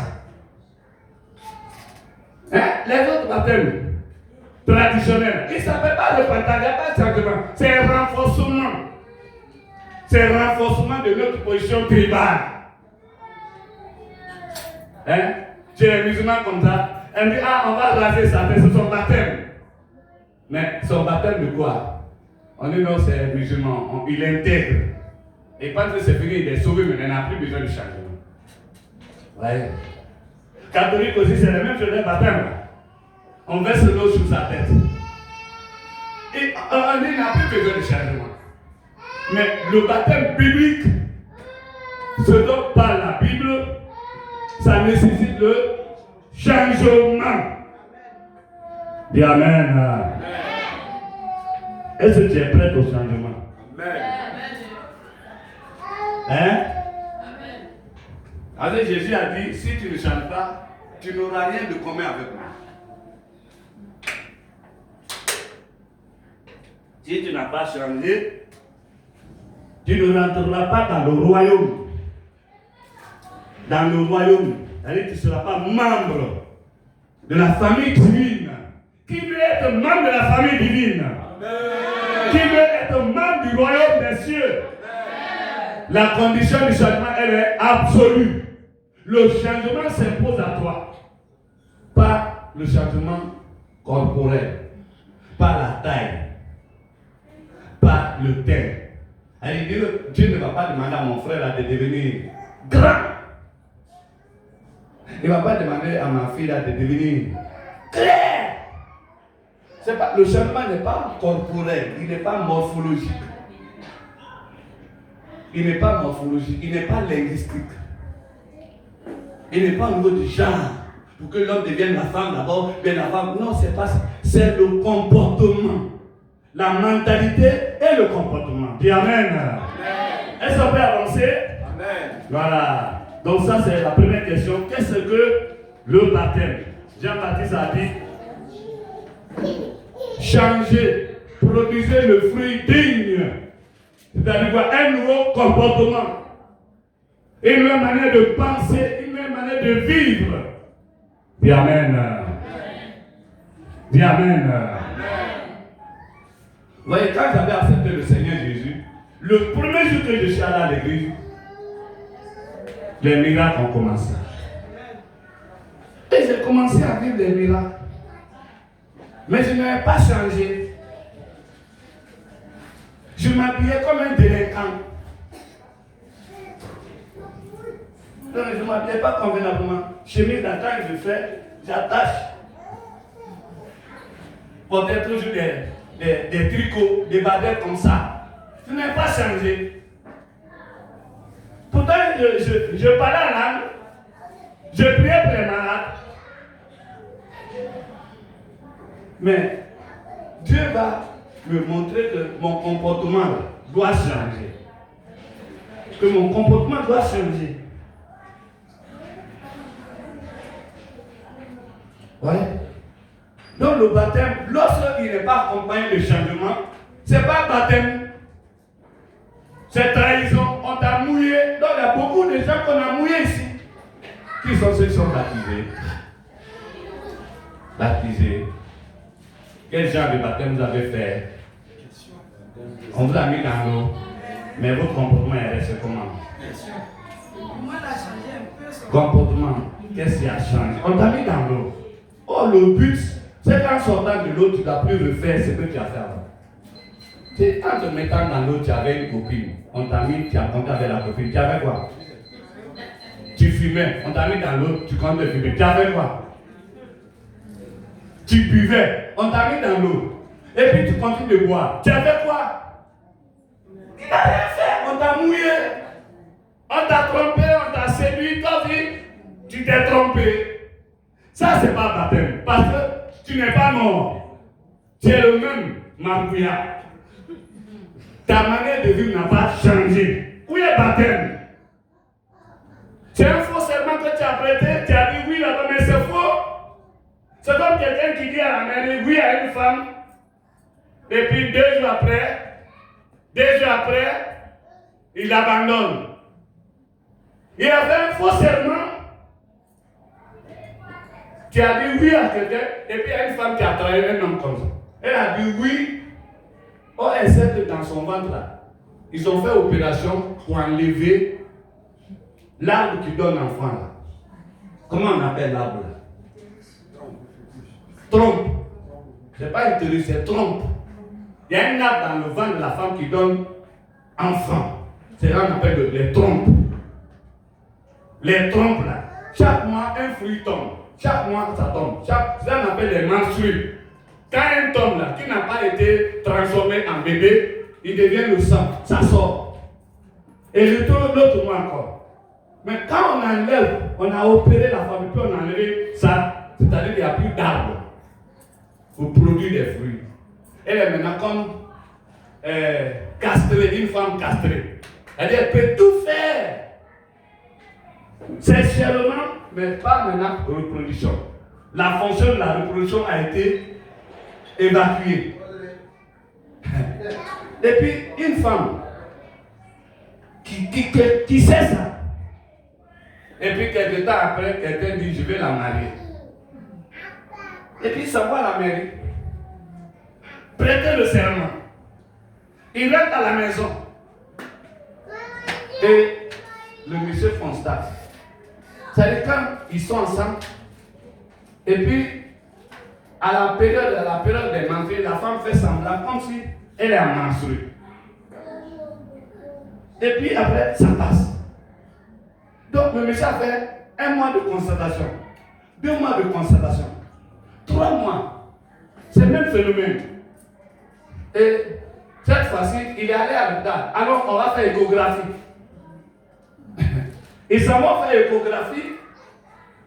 Hein? Les autres baptêmes traditionnels, ils ne s'appellent pas repentance. Il n'y a pas de changement. C'est un renforcement. C'est un renforcement de notre position tribale. Hein? Chez les musulmans comme ça, elle me dit, on va raser sa tête, c'est son baptême. Mais son baptême de quoi? On dit non, c'est musulman, il intègre. Et quand c'est fini, il est sauvé, mais il n'a plus besoin de changement. Ouais. Catholique aussi, c'est la même chose, le baptême. On verse l'eau sur sa tête. Et on dit, il n'a plus besoin de changement. Mais le baptême biblique, ce dont parle la Bible, ça nécessite le changement. Dis Amen. Est-ce que tu es prêt au changement? Amen. Hein? Alors Jésus a dit, si tu ne changes pas, tu n'auras rien de commun avec moi. Si tu n'as pas changé, tu ne rentreras pas dans le royaume. Dans le royaume. C'est-à-dire que tu ne seras pas membre de la famille divine. Qui veut être membre de la famille divine? Amen. Qui veut être membre du royaume des cieux? Amen. La condition du changement, elle est absolue. Le changement s'impose à toi. Pas le changement corporel. Pas la taille. Pas le teint. Dieu ne va pas demander à mon frère de devenir grand. Il ne va pas demander à ma fille de devenir claire. Le changement n'est pas corporel, il n'est pas morphologique. Il n'est pas morphologique, il n'est pas linguistique. Il n'est pas au niveau du genre. Pour que l'homme devienne la femme d'abord, bien la femme. Non, c'est pas ça. C'est le comportement. La mentalité et le comportement. Dis Amen. Amen. Est-ce qu'on peut avancer? Amen. Voilà. Donc ça c'est la première question. Qu'est-ce que le baptême? Jean-Baptiste a dit changer, produisez le fruit digne. C'est-à-dire quoi? Un nouveau comportement. Une nouvelle manière de penser, une nouvelle manière de vivre. Dis Amen. Dis Amen. Vous voyez, quand j'avais accepté le Seigneur Jésus, le premier jour que je suis allé à l'église, les miracles ont commencé. Et j'ai commencé à vivre des miracles. Mais je n'avais pas changé. Je m'habillais comme un délinquant. Donc je ne m'habillais pas convenablement. Chemise d'attaque, je fais, j'attache. Portais toujours des tricots, des badets comme ça. Je n'ai pas changé. Pourtant, je parlais en langue. Je priais pour les malades. Mais Dieu va me montrer que mon comportement doit changer. Que mon comportement doit changer. Ouais. Donc le baptême, lorsqu'il n'est pas accompagné de changement, ce n'est pas baptême. C'est trahison. On t'a mouillé. Donc il y a beaucoup de gens qu'on a mouillés ici. Qui sont ceux qui sont baptisés? Baptisés. Quel genre de baptême vous avez fait? On vous a mis dans l'eau. Mais votre comportement est resté comment? Moi, il a changé un peu. Comportement. Qu'est-ce qui a changé? On t'a mis dans l'eau. Oh, le but, c'est qu'en sortant de l'eau, tu ne dois plus refaire ce que tu as fait avant. C'est en te mettant dans l'eau, tu avais une copine. On t'a mis, tu as compté avec la copine. Tu avais quoi? tu fumais, on t'a mis dans l'eau, tu continues de fumer. Tu as fait quoi? Tu buvais, on t'a mis dans l'eau. Et puis tu continues de boire. Tu as fait quoi? Tu n'as rien fait, on t'a mouillé. On t'a trompé, on t'a séduit, toi aussi, tu t'es trompé. Ça, c'est pas baptême. Parce que tu n'es pas mort. Tu es le même Marbouya. Ta manière de vivre n'a pas changé. Où est baptême? C'est un faux serment que tu as prêté, tu as dit oui là-bas, mais c'est faux. C'est comme quelqu'un qui dit à la mairie oui à une femme, et puis 2 jours après, il abandonne. Il a fait un faux serment. Tu as dit oui à quelqu'un, et puis il y a une femme qui a travaillé un homme comme ça. Elle a dit oui. Oh, elle sait que dans son ventre là, ils ont fait opération pour enlever l'arbre qui donne enfant là. Comment on appelle l'arbre là? Trompe. Ce n'est pas une théorie, c'est trompe. Il y a un arbre dans le ventre de la femme qui donne enfant. C'est là qu'on appelle les trompes. Les trompes là. Chaque mois, un fruit tombe. Chaque mois, ça tombe. C'est ça qu'on appelle les menstrues. Quand un tombe là, qui n'a pas été transformé en bébé, il devient le sang. Ça sort. Et l'autre mois encore. Mais quand on enlève, on a opéré la femme, puis on a enlevé ça, c'est-à-dire qu'il n'y a plus d'arbre pour produire des fruits. Elle est maintenant comme castrée, une femme castrée. Elle peut tout faire. Sexuellement, mais pas maintenant reproduction. La fonction de la reproduction a été évacuée. Et puis, une femme qui sait ça, et puis quelques temps après, quelqu'un dit je vais la marier. Et puis ça va à la mairie. Prêter le serment. Il rentre à la maison. Et le monsieur constate. C'est-à-dire quand ils sont ensemble, et puis à la période des menstrues, la femme fait semblant comme si elle est en menstruée. Et puis après, ça passe. Donc le monsieur a fait 1 mois de constatation, 2 mois de constatation, 3 mois. C'est le même phénomène. Et cette fois-ci, il est allé à l'hôpital. Alors on va faire échographie. Ils s'en vont faire échographie.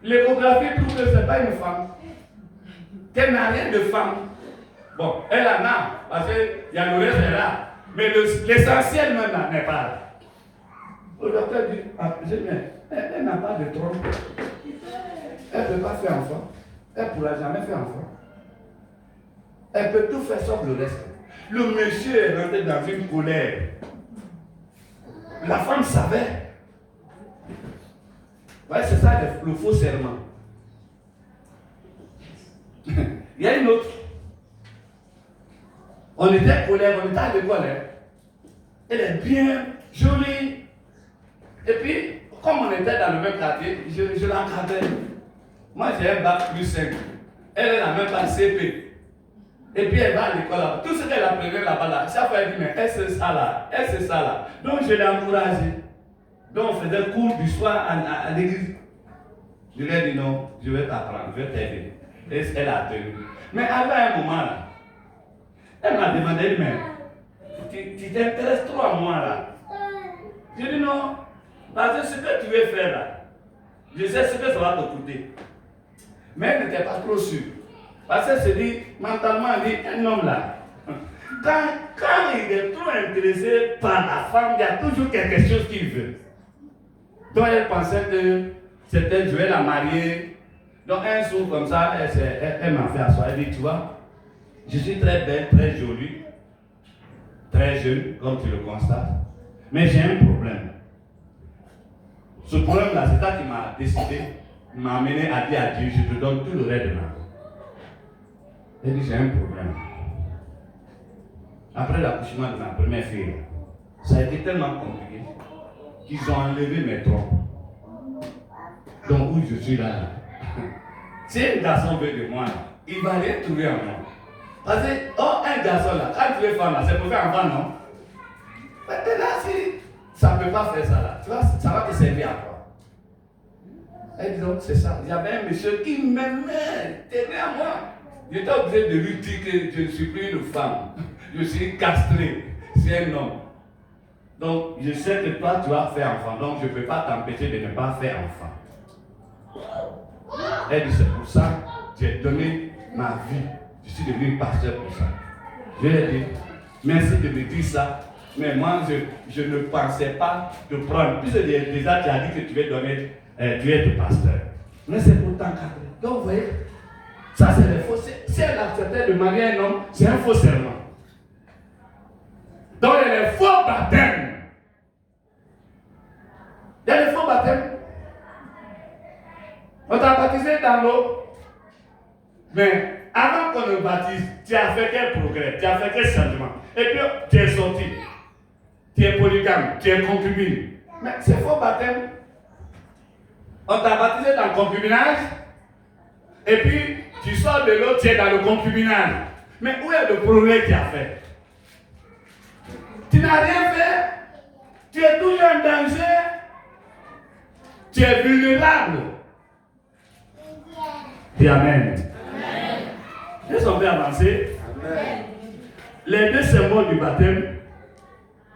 L'échographie prouve que ce n'est pas une femme. Qu'elle n'a rien de femme. Bon, elle en a, parce qu'il y a le reste est là. Mais l'essentiel même là n'est pas là. Le docteur dit, elle n'a pas de trompe. Elle ne peut pas faire enfant. Elle ne pourra jamais faire enfant. Elle peut tout faire sauf le reste. Le monsieur est rentré dans une colère. La femme savait. Ouais, c'est ça le faux serment. Il y a une autre. On était colère, on était à l'école. Elle est bien jolie. Et puis, comme on était dans le même quartier, je l'encadrais. Moi, j'ai un bac plus 5. Elle n'a même pas CP. Et puis, elle va à l'école là-bas. Tout ce qu'elle apprenait là-bas, là, chaque fois, elle dit, mais elle c'est ça là, elle c'est ça là. Donc, je l'ai encouragée. Donc, on faisait cours du soir à l'église. Je lui ai dit, non, je vais t'apprendre, je vais t'aider. Et elle a tenu. Mais arrivé à un moment là, elle m'a demandé, mais tu t'intéresses trop à moi là. Je dis non, parce que ce que tu veux faire là, je sais ce que ça va te coûter. Mais elle n'était pas trop sûre. Parce qu'elle se dit, mentalement, elle dit, un homme là, quand il est trop intéressé par la femme, il y a toujours quelque chose qu'il veut. Donc elle pensait que c'était, je vais la marier. Donc un jour comme ça, elle m'a fait asseoir. Elle dit, tu vois, je suis très belle, très jolie, très jeune, comme tu le constates. Mais j'ai un problème. Ce problème-là, c'est ça qui m'a décidé, m'a amené à dire à Dieu, je te donne tout le reste de ma vie. Elle dit, j'ai un problème. Après l'accouchement de ma première fille, ça a été tellement compliqué qu'ils ont enlevé mes trompes. Donc où je suis là. Si un garçon veut de moi, il ne va rien trouver en moi. Parce que, oh, un garçon là, quand tu es femme là, c'est pour faire enfant, non? Maintenant, si ça ne peut pas faire ça là, tu vois, ça va te servir à quoi? Et donc, c'est ça. Il y avait un monsieur qui m'aimait, tenait à moi. J'étais obligé de lui dire que je ne suis plus une femme. Je suis castré. C'est un homme. Donc, je sais que toi, tu vas faire enfant. Donc, je ne peux pas t'empêcher de ne pas faire enfant. Elle dit, c'est pour ça que j'ai donné ma vie. Je suis devenu pasteur pour ça. Je lui ai dit, merci de me dire ça. Mais moi, je ne pensais pas te prendre. Puisque déjà, tu as dit que tu vas donner, tu es le pasteur. Mais c'est pour t'encadrer. Donc, vous voyez, ça c'est le faux. Si elle acceptait de marier un homme, c'est un faux serment. Donc, il y a les faux baptêmes. Il y a les faux baptêmes. On t'a baptisé dans l'eau. Mais avant qu'on le baptise, tu as fait quel progrès, tu as fait quel changement. Et puis, tu es sorti. Tu es polygame, tu es concubine. Mais c'est faux baptême. On t'a baptisé dans le concubinage. Et puis, tu sors de l'eau, tu es dans le concubinage. Mais où est le progrès que tu as fait? Tu n'as rien fait. Tu es toujours en danger. Tu es vulnérable. Dis Amen. Est-ce qu'on peut avancer? Amen. Les deux symboles du baptême,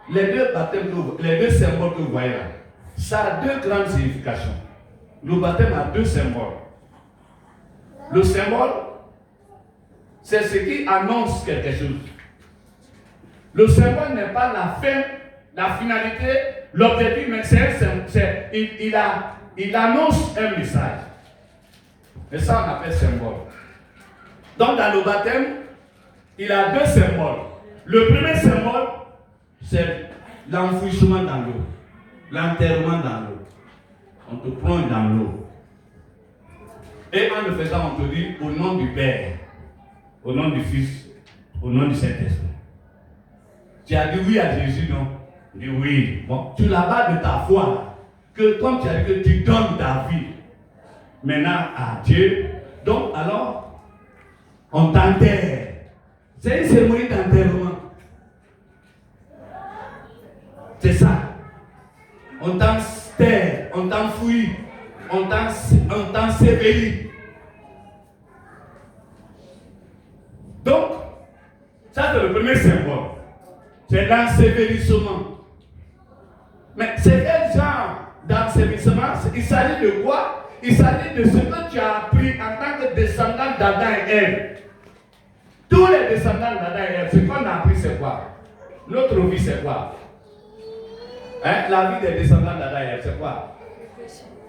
les deux symboles que vous voyez là, ça a deux grandes significations. Le baptême a deux symboles. Le symbole, c'est ce qui annonce quelque chose. Le symbole n'est pas la fin, la finalité, l'objectif, mais il annonce un message. Et ça, on appelle symbole. Donc, dans le baptême, il a deux symboles. Le premier symbole, c'est l'enfouissement dans l'eau, l'enterrement dans l'eau. On te plonge dans l'eau. Et en le faisant, on te dit au nom du Père, au nom du Fils, au nom du Saint-Esprit. Tu as dit oui à Jésus, non? Tu dis oui. Bon, tu l'as de ta foi, que comme tu as dit que tu donnes ta vie maintenant à Dieu, donc alors, on t'enterre. C'est une cérémonie d'enterrement. C'est ça. On t'enterre, on t'enfouit, on t'ensevelit. Donc, ça c'est le premier symbole. C'est l'ensevelissement. Mais c'est quel genre d'ensevelissement? Il s'agit de quoi? Il s'agit de ce que tu as appris en tant que descendant d'Adam et Ève. Tous les descendants d'Adam et Ève, ce qu'on a appris c'est quoi? Notre vie c'est quoi? Hein? La vie des descendants d'Adam et Ève c'est quoi?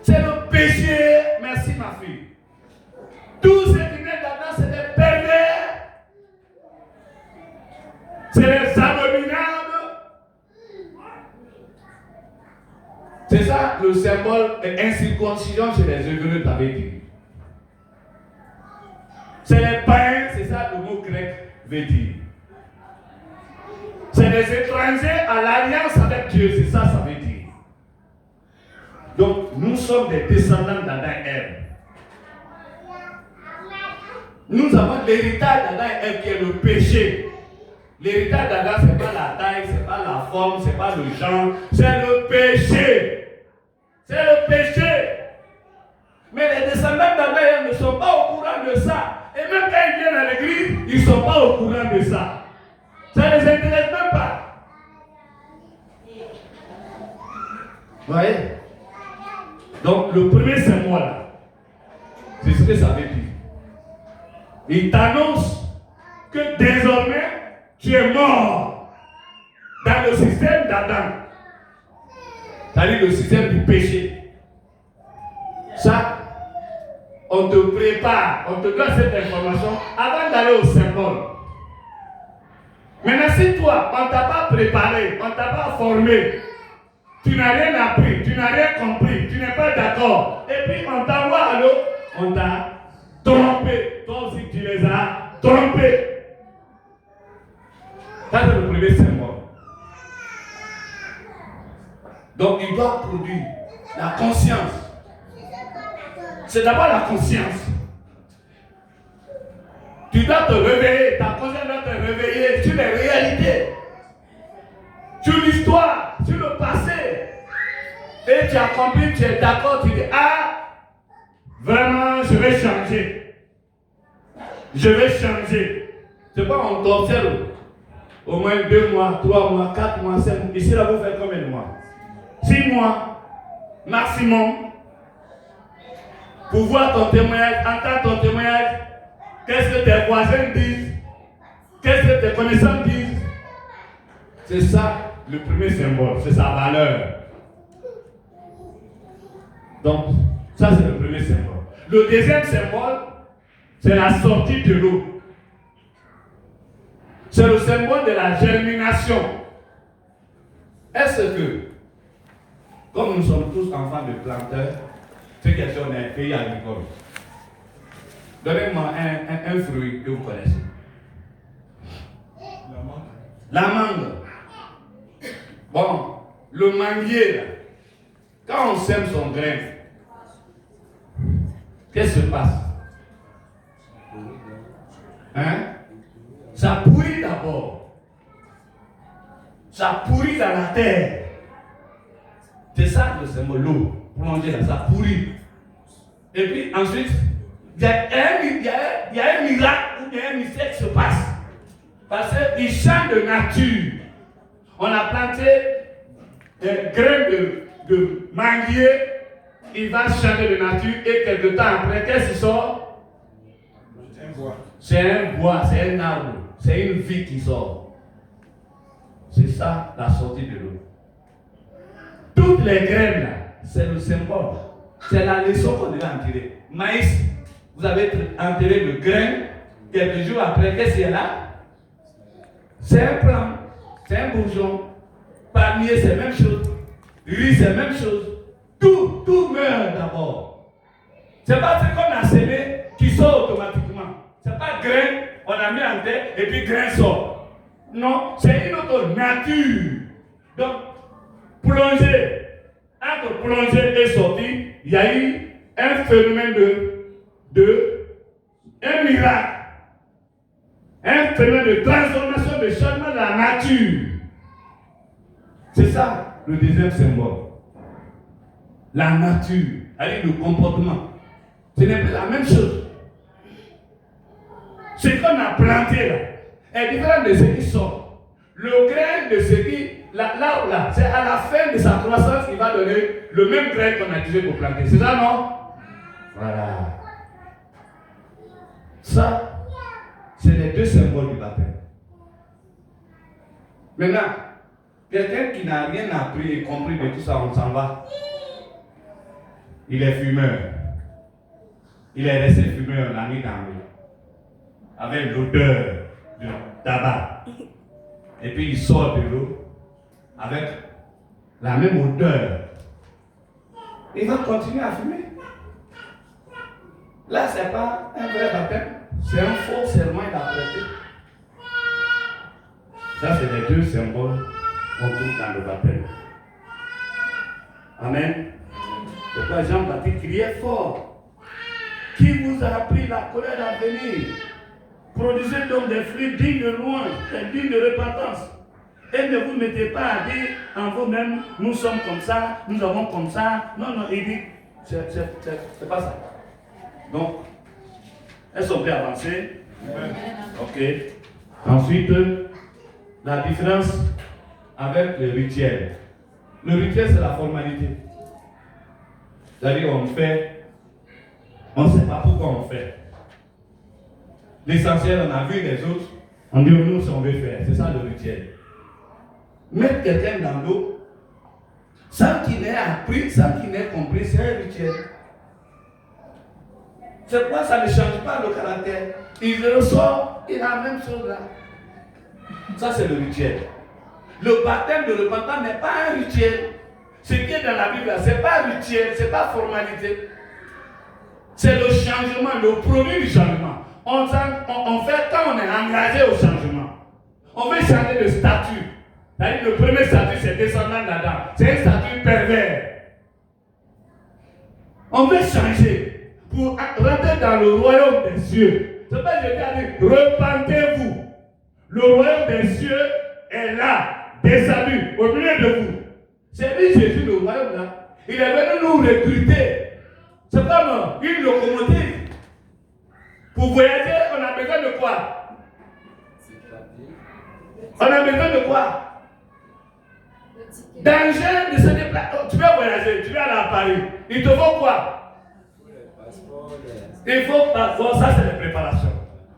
C'est le péché. Merci ma fille. Tout ce qui naît d'Adam c'est des pervers. C'est les abominables. C'est ça le symbole d'incirconcision chez les Hébreux, t'avais dit. C'est les païens, c'est ça le mot grec veut dire. C'est les étrangers à l'alliance avec Dieu, c'est ça veut dire. Donc nous sommes des descendants d'Adam et Ève. Nous avons l'héritage d'Adam et Ève qui est le péché. L'héritage d'Adam, ce n'est pas la taille, ce n'est pas la forme, ce n'est pas le genre, c'est le péché. C'est le péché. Mais les descendants d'Adam ne sont pas au courant de ça. Et même quand ils viennent à l'église, ils ne sont pas au courant de ça. Ça ne les intéresse même pas. Vous voyez? Donc le premier symbole, c'est ce que ça veut dire. Il t'annonce que désormais, tu es mort dans le système d'Adam. C'est-à-dire le système du péché. Ça, on te prépare, on te donne cette information avant d'aller au symbole. Maintenant, si toi, on ne t'a pas préparé, on ne t'a pas formé, tu n'as rien appris, tu n'as rien compris, tu n'es pas d'accord, et puis on t'envoie à l'eau, on t'a trompé. Toi aussi, tu les as trompés. Ça, c'est le premier symbole. Donc, il doit produire la conscience. C'est d'abord la conscience. Tu dois te réveiller, ta conscience doit te réveiller sur les réalités, sur l'histoire, sur le passé. Et tu as compris, tu es d'accord, tu dis, ah, vraiment, je vais changer. Je vais changer. C'est pas on t'observe. Au moins 2 mois, 3 mois, 4 mois, 5 mois. Ici, là, vous faites combien de mois? 6 mois, maximum. Pour voir ton témoignage, entendre ton témoignage. Qu'est-ce que tes voisins disent? Qu'est-ce que tes connaissances disent? C'est ça le premier symbole, c'est sa valeur. Donc, ça c'est le premier symbole. Le deuxième symbole, c'est la sortie de l'eau. C'est le symbole de la germination. Est-ce que, comme nous sommes tous enfants de planteurs, c'est question d'un pays agricole. Donnez-moi un fruit que vous connaissez. La mangue. Bon, le manguier, là, quand on sème son grain, qu'est-ce qui se passe? Hein? Ça pourrit d'abord. Ça pourrit dans la terre. C'est ça le symbole, l'eau. Plongée là, ça pourrit. Et puis ensuite, il y a un miracle ou bien un mystère qui se passe. Parce qu'il change de nature. On a planté des grains de manguier, il va changer de nature et quelque temps après, qu'est-ce qui sort? C'est un bois. C'est un bois, c'est un arbre, c'est une vie qui sort. C'est ça la sortie de l'eau. Toutes les graines là, c'est le symbole. C'est la leçon qu'on devait en tirer. Maïs, vous avez enterré le grain, quelques jours après, qu'est-ce qu'il y a là? C'est un plant, c'est un bourgeon. Palmier, c'est la même chose. Riz, c'est la même chose. Tout meurt d'abord. C'est pas ce qu'on a semé qui sort automatiquement. C'est pas grain, on a mis en terre et puis grain sort. Non, c'est une autre nature. Donc, plonger, entre plonger et sortie, il y a eu un phénomène un miracle. Un phénomène de transformation, de changement de la nature. C'est ça le deuxième symbole. La nature, avec le comportement. Ce n'est plus la même chose. Ce qu'on a planté là est différent de ce qui sort. Le grain de ce qui, là, c'est à la fin de sa croissance qu'il va donner le même grain qu'on a utilisé pour planter. C'est ça, non? Voilà. Ça, c'est les deux symboles du baptême. Maintenant, quelqu'un qui n'a rien appris et compris de tout ça, on s'en va. Il est fumeur. Il est resté fumeur la nuit dans l'eau. Avec l'odeur de tabac. Et puis il sort de l'eau avec la même odeur. Il va continuer à fumer. Là, ce n'est pas un vrai baptême. C'est un faux serment qu'il a prêté. Ça, c'est les deux symboles qu'on trouve dans le baptême. Amen. Pourquoi Jean-Baptiste criait fort? Qui vous a appris la colère à venir? Produisez donc des fruits dignes de louange et dignes de repentance. Et ne vous mettez pas à dire en vous-même, nous sommes comme ça, nous avons comme ça. Non, il dit, c'est pas ça. Donc, elles sont bien avancées. Ok. Ensuite, la différence avec le rituel. Le rituel, c'est la formalité. C'est-à-dire, on fait, on ne sait pas pourquoi on fait. L'essentiel, on a vu les autres, on dit, nous, si on veut faire. C'est ça le rituel. Mettre quelqu'un dans l'eau, sans qu'il ait appris, sans qu'il ait compris, c'est un rituel. C'est pourquoi ça ne change pas le caractère. Il ressort, il a la même chose là. Ça, c'est le rituel. Le baptême de repentance n'est pas un rituel. Ce qui est dans la Bible, ce n'est pas rituel, ce n'est pas formalité. C'est le changement, le produit du changement. On fait quand on est engagé au changement. On veut changer de statut. C'est-à-dire le premier statut, c'est descendant d'Adam. C'est un statut pervers. On veut changer pour rentrer dans le royaume des cieux. C'est pas que je dis, repentez-vous. Le royaume des cieux est là, descendu, au milieu de vous. C'est lui Jésus, le royaume là. Il est venu nous recruter. C'est comme une locomotive. Pour voyager, on a besoin de quoi? On a besoin de quoi? D'engin de se déplacer. Tu veux voyager, tu veux aller à Paris. Il te faut quoi? Il faut passeport, ça c'est la préparation.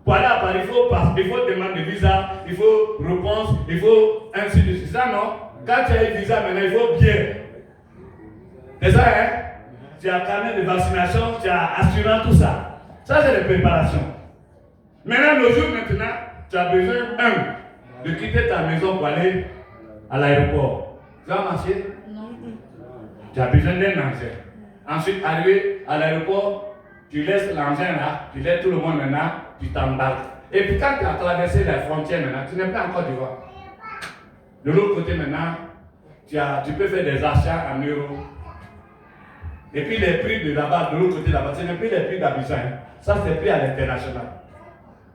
Pour aller à Paris, il faut demander visa, il faut réponse, il faut ainsi de suite. Ça non? Quand tu as un visa maintenant, il faut bien. C'est ça, hein? Tu as carnet de vaccination, tu as assurance, tout ça. Ça c'est la préparation. Maintenant, nos jours maintenant, tu as besoin, de quitter ta maison pour aller à l'aéroport. Tu vas marcher? Non. Tu as besoin d'un engin. Ensuite, arriver à l'aéroport, tu laisses l'engin là, tu laisses tout le monde maintenant, tu t'embarques. Et puis quand tu as traversé la frontière maintenant, tu n'es plus en Côte d'Ivoire. De l'autre côté maintenant, tu peux faire des achats en euros. Et puis les prix de là-bas, de l'autre côté là-bas, ce n'est plus les prix d'Abidjan. Ça, c'est prix à l'international.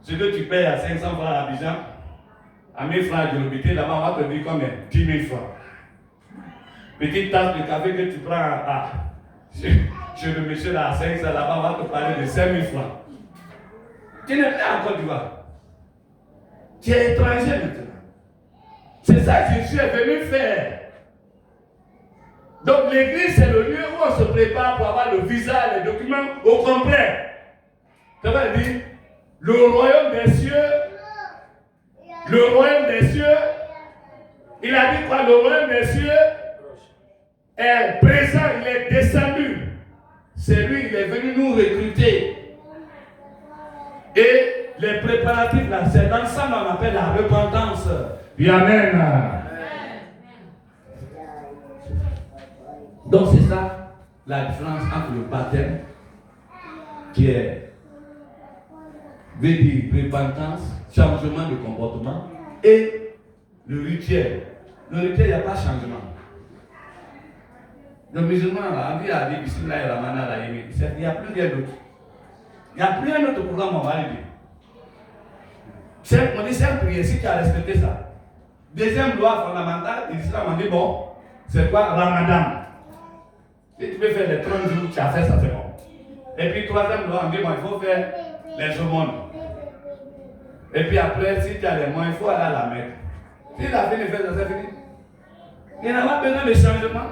Ce que tu payes à 500 francs à Abidjan, à 1000 francs de l'hôpital, là-bas, on va te dire combien? 10 000 francs. Petite tasse de café que tu prends chez le monsieur là, à 500, là-bas, on va te parler de 5 000 francs. Tu n'es plus en Côte d'Ivoire. Tu es étranger maintenant. C'est ça que Jésus est venu faire. Donc l'église, c'est le lieu où on se prépare pour avoir le visa, les documents au complet. Ça veut dire, le royaume des cieux, il a dit quoi? Le royaume des cieux est présent, il est descendu. C'est lui, il est venu nous recruter. Et les préparatifs, là, c'est dans ça qu'on appelle la repentance. Oui, amen. Donc c'est ça la différence entre le baptême, qui est, veut dire repentance, changement de comportement, et le rituel. Le rituel, il n'y a pas de changement. Le musulman, là, il a dit, Bismillah, il n'y a plus rien d'autre. Il n'y a plus un autre programme, on va le dire. On dit, c'est un prière, si tu as respecté ça. Deuxième loi fondamentale, l'islam, on dit, bon, c'est quoi? Ramadan. Si tu peux faire les 30 jours, tu as fait ça, c'est bon. Et puis, troisième loi, on dit, bon, il faut faire les aumônes. Et puis après, si tu as les moyens, il faut aller à la Mecque. Si la fin de faire ça, c'est fini. Il n'y a pas besoin de changement.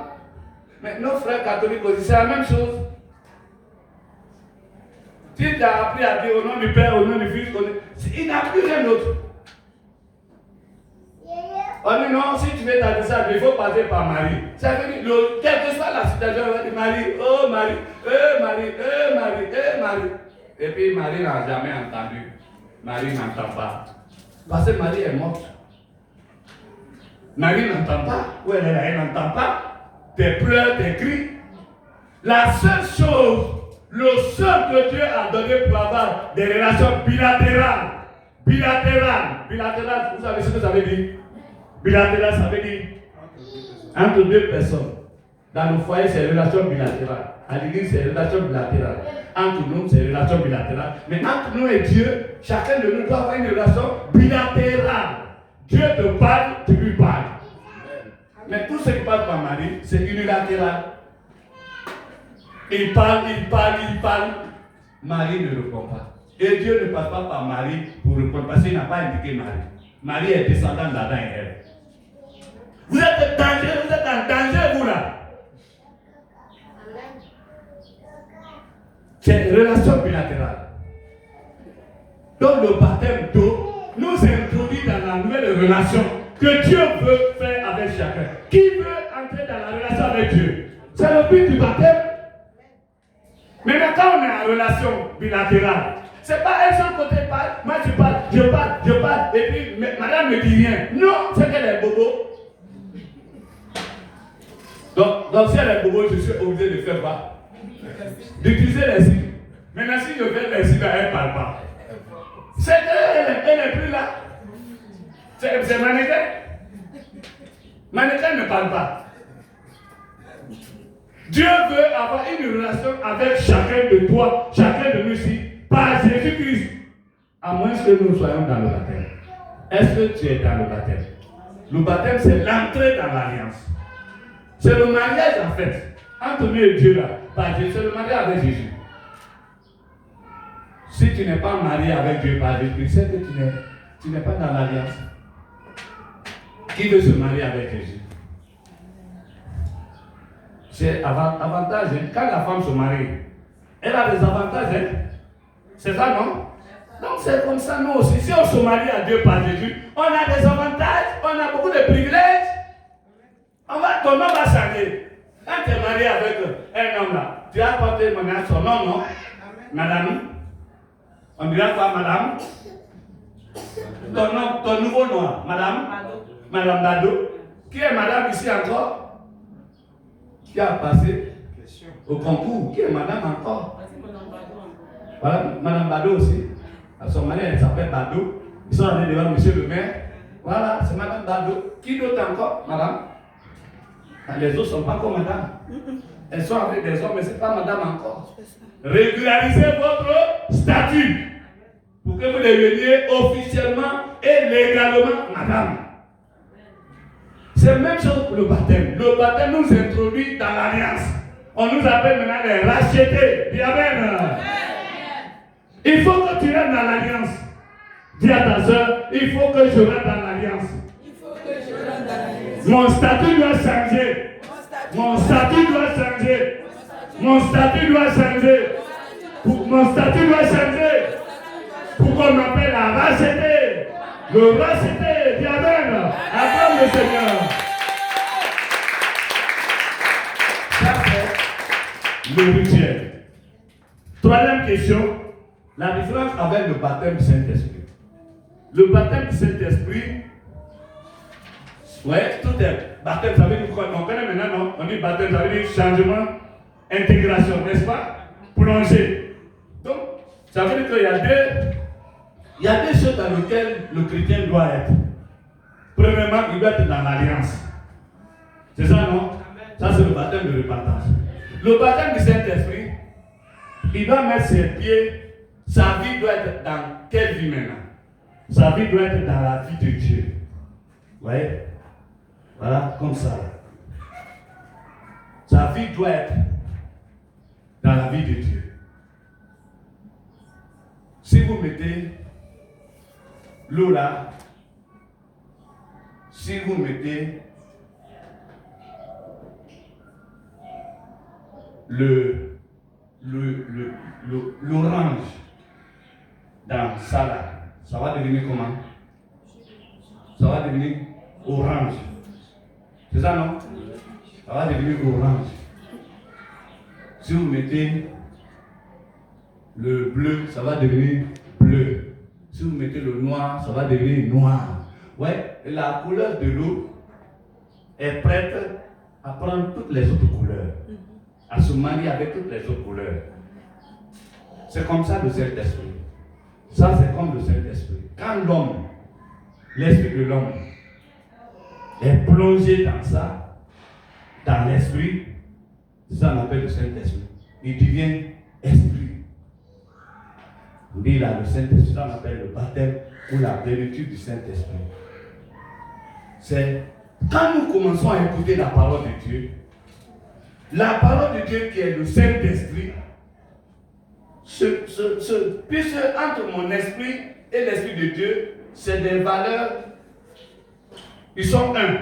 Mais nos frères catholiques aussi, c'est la même chose. Si tu as appris à dire au nom du Père, au nom du Fils, il n'y a plus rien d'autre. On dit non, si tu veux t'aller ça, il faut passer par Marie. Ça veut dire, quelle que soit la situation, on va dire Marie, oh Marie, Marie, Marie, Marie. Et puis Marie n'a jamais entendu. Marie n'entend pas. Parce que Marie est morte. Marie n'entend pas. Où elle est là, elle n'entend pas. Tes pleurs, tes cris. La seule chose, le seul que Dieu a donné pour avoir des relations bilatérales. Bilatérales, vous savez ce que ça veut dire? Bilatéral, ça veut dire entre deux personnes. Dans le foyer, c'est relation bilatérale. À l'église, c'est relation bilatérale. Entre nous, c'est relation bilatérale. Mais entre nous et Dieu, chacun de nous doit avoir une relation bilatérale. Dieu te parle, tu lui parles. Mais tout ce qui passe par Marie, c'est unilatéral. Il parle. Marie ne répond pas. Et Dieu ne passe pas par Marie pour répondre parce qu'il n'a pas indiqué Marie. Marie est descendante d'Adam et Ève. Vous êtes en danger, vous là. C'est une relation bilatérale. Donc le baptême d'eau nous introduit dans la nouvelle relation que Dieu veut faire avec chacun. Qui veut entrer dans la relation avec Dieu? C'est le but du baptême. Mais quand on est en relation bilatérale, c'est pas un seul côté parle, moi je parle, et puis madame ne dit rien. Non, c'est qu'elle est bobo. Donc si elle est bobo, je suis obligé de faire quoi? D'utiliser les signes. Maintenant si je fais les signes, elle ne parle pas. C'est qu'elle n'est plus là. C'est mannequin. Mannequin ne parle pas. Dieu veut avoir une relation avec chacun de toi, chacun de nous ici, par Jésus-Christ. À moins que nous soyons dans le baptême. Est-ce que tu es dans le baptême? Le baptême, c'est l'entrée dans l'alliance. C'est le mariage en fait, entre nous et Dieu là. par Dieu, c'est le mariage avec Jésus. Si tu n'es pas marié avec Dieu par Jésus, c'est que tu n'es pas dans l'alliance. Qui veut se marier avec Jésus? C'est avantage. Hein? Quand la femme se marie, elle a des avantages. Hein? C'est ça, non? Donc c'est comme ça, nous aussi. Si on se marie à Dieu par Jésus, on a des avantages, on a beaucoup de privilèges. Ton nom va changer. Quand tu es marié avec un homme là, tu as porté son nom, non? Madame. On dirait quoi, madame? Ton nouveau nom, madame? Madame Bado. Qui est madame ici encore? Qui a passé au concours? Qui est madame encore? Voilà, madame Bado aussi. Son mari, elle s'appelle Bado. Ils sont allés devant monsieur le maire. Voilà, c'est madame Bado. Qui d'autre encore, madame? Les autres ne sont pas comme madame. Elles sont avec des hommes, mais ce n'est pas madame encore. Régularisez votre statut pour que vous deveniez officiellement et légalement madame. C'est la même chose pour le baptême. Le baptême nous introduit dans l'alliance. On nous appelle maintenant les rachetés. Dis amen. Il faut que tu rentres dans l'alliance. Dis à ta soeur, il faut que je rentre dans l'alliance. Mon statut doit changer. Mon statut doit changer. Mon statut doit changer. Mon statut doit changer. Pour qu'on m'appelle à racheter. Le racheter. Dis amen. Acclame le Seigneur. Ça c'est le rituel. Troisième question. La différence avec le baptême du Saint-Esprit. Le baptême du Saint-Esprit, ouais, tout est baptême, ça veut dire quoi? On connaît maintenant, non? On dit baptême, ça veut dire changement, intégration, n'est-ce pas? Plongée. Donc, ça veut dire qu'il y a deux choses dans lesquelles le chrétien doit être. Premièrement, il doit être dans l'alliance. C'est ça, non? Ça, c'est le baptême de repentance. Le baptême du Saint-Esprit, il doit mettre ses pieds. Sa vie doit être dans quelle vie maintenant? Sa vie doit être dans la vie de Dieu. Vous voyez? Voilà, comme ça. Sa vie doit être dans la vie de Dieu. Si vous mettez l'eau là, si vous mettez l'orange dans ça là, ça va devenir comment? Ça va devenir orange. C'est ça, non? Ça va devenir orange. Si vous mettez le bleu, ça va devenir bleu. Si vous mettez le noir, ça va devenir noir. Ouais, la couleur de l'eau est prête à prendre toutes les autres couleurs, à se marier avec toutes les autres couleurs. C'est comme ça le Saint-Esprit. Ça, c'est comme le Saint-Esprit. Quand l'homme, l'esprit de l'homme, est plongé dans ça, dans l'esprit, c'est ça qu'on appelle le Saint-Esprit. Il devient esprit. On dit là, le Saint-Esprit, ça qu'on appelle le baptême ou la plénitude du Saint-Esprit. C'est quand nous commençons à écouter la parole de Dieu, la parole de Dieu qui est le Saint-Esprit, puisque entre mon esprit et l'esprit de Dieu, c'est des valeurs, ils sont un.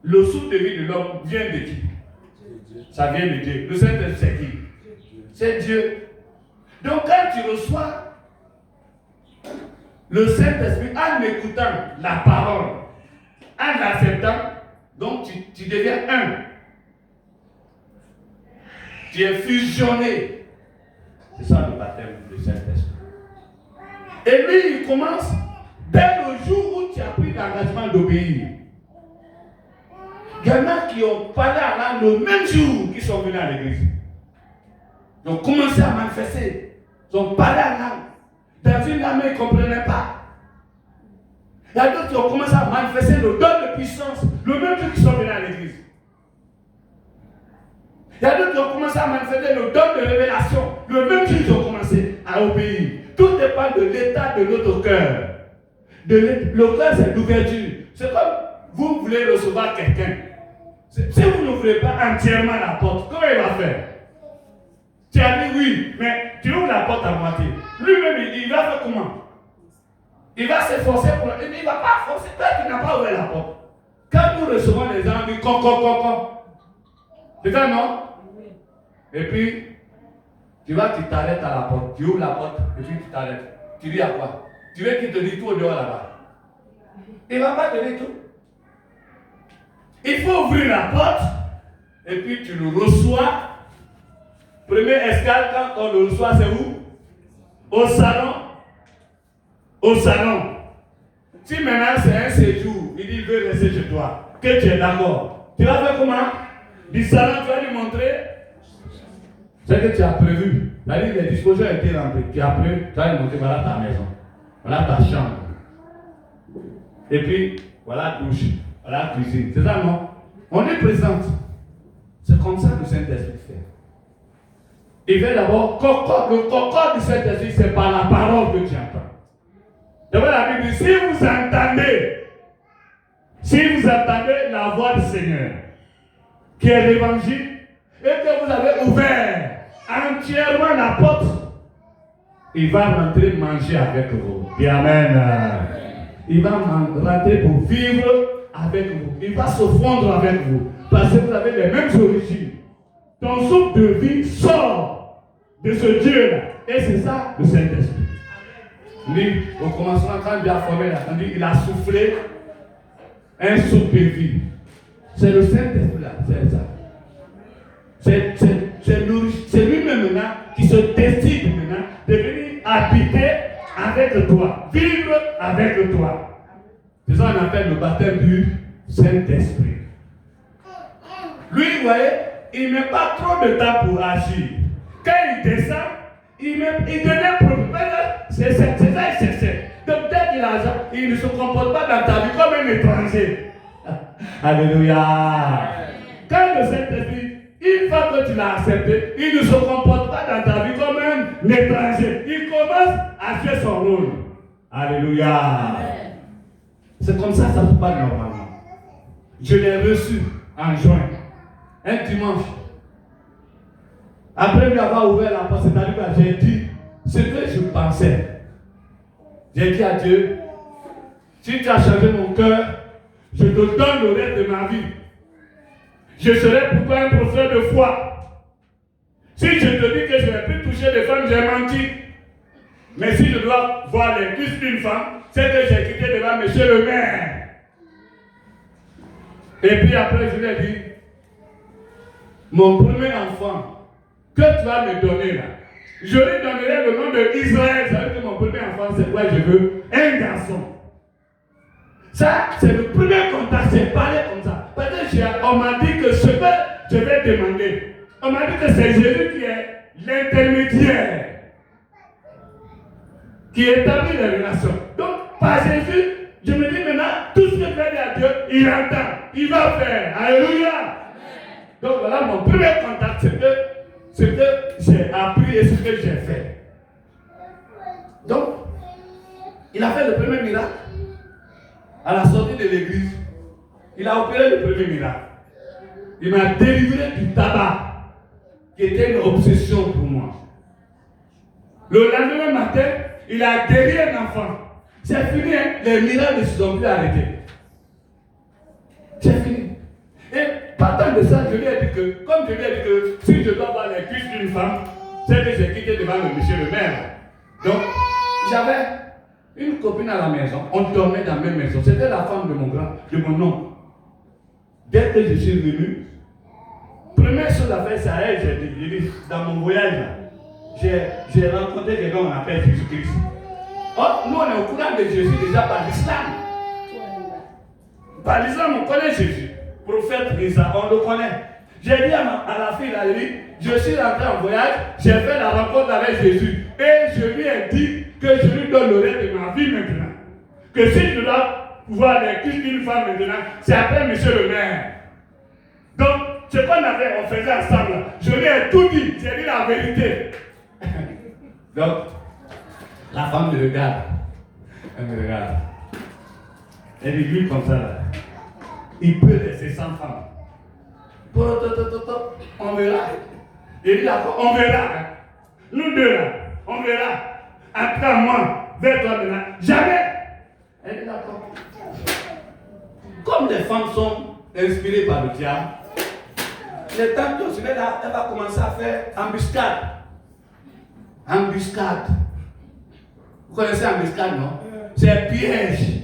Le souffle de vie de l'homme vient de qui? Ça vient de Dieu. Le Saint-Esprit, c'est qui? C'est Dieu. Donc quand tu reçois le Saint-Esprit en écoutant la parole, en l'acceptant, donc tu deviens un. Tu es fusionné. C'est ça le baptême du Saint-Esprit. Et lui, il commence dès le jour où tu as pris l'engagement d'obéir. Il y en a qui ont parlé à langue le même jour qu'ils sont venus à l'église. Ils ont commencé à manifester. Ils ont parlé à langue. Dans une langue, ils ne comprenaient pas. Il y a d'autres qui ont commencé à manifester le don de puissance le même jour qu'ils sont venus à l'église. Il y a d'autres qui ont commencé à manifester le don de révélation. Le même jour, ils ont commencé à obéir. Tout dépend de l'état de notre cœur. Le cœur, c'est l'ouverture. C'est comme vous voulez recevoir quelqu'un. Si vous n'ouvrez pas entièrement la porte, comment il va faire? Tu as dit oui, mais tu ouvres la porte à moitié. Lui-même, il va faire comment? Il va s'efforcer pour... Il ne va pas forcer. Toi, tu n'as pas ouvert la porte. Quand nous recevons les gens, on dit con. C'est ça, non? Et puis, tu t'arrêtes à la porte. Tu ouvres la porte et puis tu t'arrêtes. Tu dis à quoi? Tu veux qu'il te dise tout au dehors là-bas? Il ne va pas te dire tout. Il faut ouvrir la porte et puis tu le reçois. Première escale, quand on le reçoit, c'est où? Au salon. Au salon. Si maintenant c'est un séjour, il dit il veut rester chez toi, que tu es d'accord. Tu vas faire comment? Du salon, tu vas lui montrer ce que tu as prévu. C'est-à-dire les dispositions ont été rentrées. Tu as prévu, tu vas lui montrer voilà ta maison, voilà ta chambre. Et puis, voilà douche, voilà cuisine. C'est ça, non? On est présente. C'est comme ça que le Saint-Esprit fait. Il fait d'abord, le concorde du Saint-Esprit, c'est par la parole que tu entends. D'abord, la Bible dit, si vous entendez la voix du Seigneur, qui est l'évangile, et que vous avez ouvert entièrement la porte, il va rentrer manger avec vous. Et amen. Il va rentrer pour vivre avec vous. Il va se fondre avec vous. Parce que vous avez les mêmes origines. Ton souffle de vie sort de ce Dieu-là. Et c'est ça le Saint-Esprit. Lui, au commencement, quand Dieu a formé la famille, il a soufflé un souffle de vie. C'est le Saint-Esprit là, c'est ça. C'est lui-même maintenant qui se décide maintenant de venir habiter avec toi, vivre avec toi. C'est ça qu'on appelle le baptême du Saint-Esprit. Lui, vous voyez, il ne met pas trop de temps pour agir. Quand il descend, il devient propriétaire. C'est ça, c'est. Donc dès qu'il a l'argent, il ne se comporte pas dans ta vie comme un étranger. Alléluia. Quand le Saint-Esprit, une fois que tu l'as accepté, il ne se comporte pas dans ta vie comme un étranger. Il commence à jouer son rôle. Alléluia. C'est comme ça se passe normalement. Je l'ai reçu en juin, un dimanche. Après lui avoir ouvert la porte, c'est-à-dire que j'ai dit ce que je pensais. J'ai dit à Dieu, si tu as changé mon cœur, je te donne le reste de ma vie. Je serai pour toi un professeur de foi. Si je te dis que je ne vais plus toucher des femmes, j'ai menti. Mais si je dois voir les cuisses d'une femme, c'est que j'ai quitté devant monsieur le maire. Et puis après, je lui ai dit, mon premier enfant, que tu vas me donner là, je lui donnerai le nom d'Israël. Ça veut dire que mon premier enfant, c'est quoi? Je veux un garçon. Ça, c'est le premier contact, c'est parler comme ça. Parce que on m'a dit que ce que je vais demander, on m'a dit que c'est Jésus qui est l'intermédiaire, qui établit les relations. Donc, par Jésus, je me dis maintenant, tout ce que je vais dire à Dieu, il entend, il va faire. Alléluia. Donc voilà, mon premier contact, c'est que j'ai appris et ce que j'ai fait. Donc, il a fait le premier miracle. À la sortie de l'église, il a opéré le premier miracle. Il m'a délivré du tabac, qui était une obsession pour moi. Le lendemain matin, il a guéri un enfant. C'est fini, hein? Les miracles ne se sont plus arrêtés. C'est fini. Et partant de ça, je lui ai dit que, comme je lui ai dit que si je dois voir les cuisses d'une femme, c'est que j'ai quitté devant le monsieur le maire. Donc, j'avais une copine à la maison, on dormait dans la même maison. C'était la femme de mon oncle. Dès que je suis venu, première chose à faire, c'est à elle, j'ai dit, dans mon voyage là, j'ai rencontré quelqu'un qu'on appelle Jésus-Christ. Oh, nous on est au courant de Jésus déjà par l'islam. Par l'islam, on connaît Jésus. Prophète Isa, on le connaît. J'ai dit à la fille, je suis rentré en voyage, j'ai fait la rencontre avec Jésus. Et je lui ai dit que je lui donne le reste de ma vie maintenant. Que si je dois pouvoir les cuisses d'une femme maintenant, c'est après monsieur le maire. Donc, ce on faisait ensemble, je lui ai tout dit, j'ai dit la vérité. Donc, la femme me regarde. Elle me regarde. Elle dit, lui comme ça là, il peut laisser 100 femmes. On verra. Il dit d'accord, on verra. Nous deux là, on verra. Après moi, vers toi maintenant. Jamais. Elle dit d'accord. Comme les femmes sont inspirées par le diable, les temps de là, elle va commencer à faire embuscade. Embuscade. Vous connaissez embuscade, non? C'est un piège.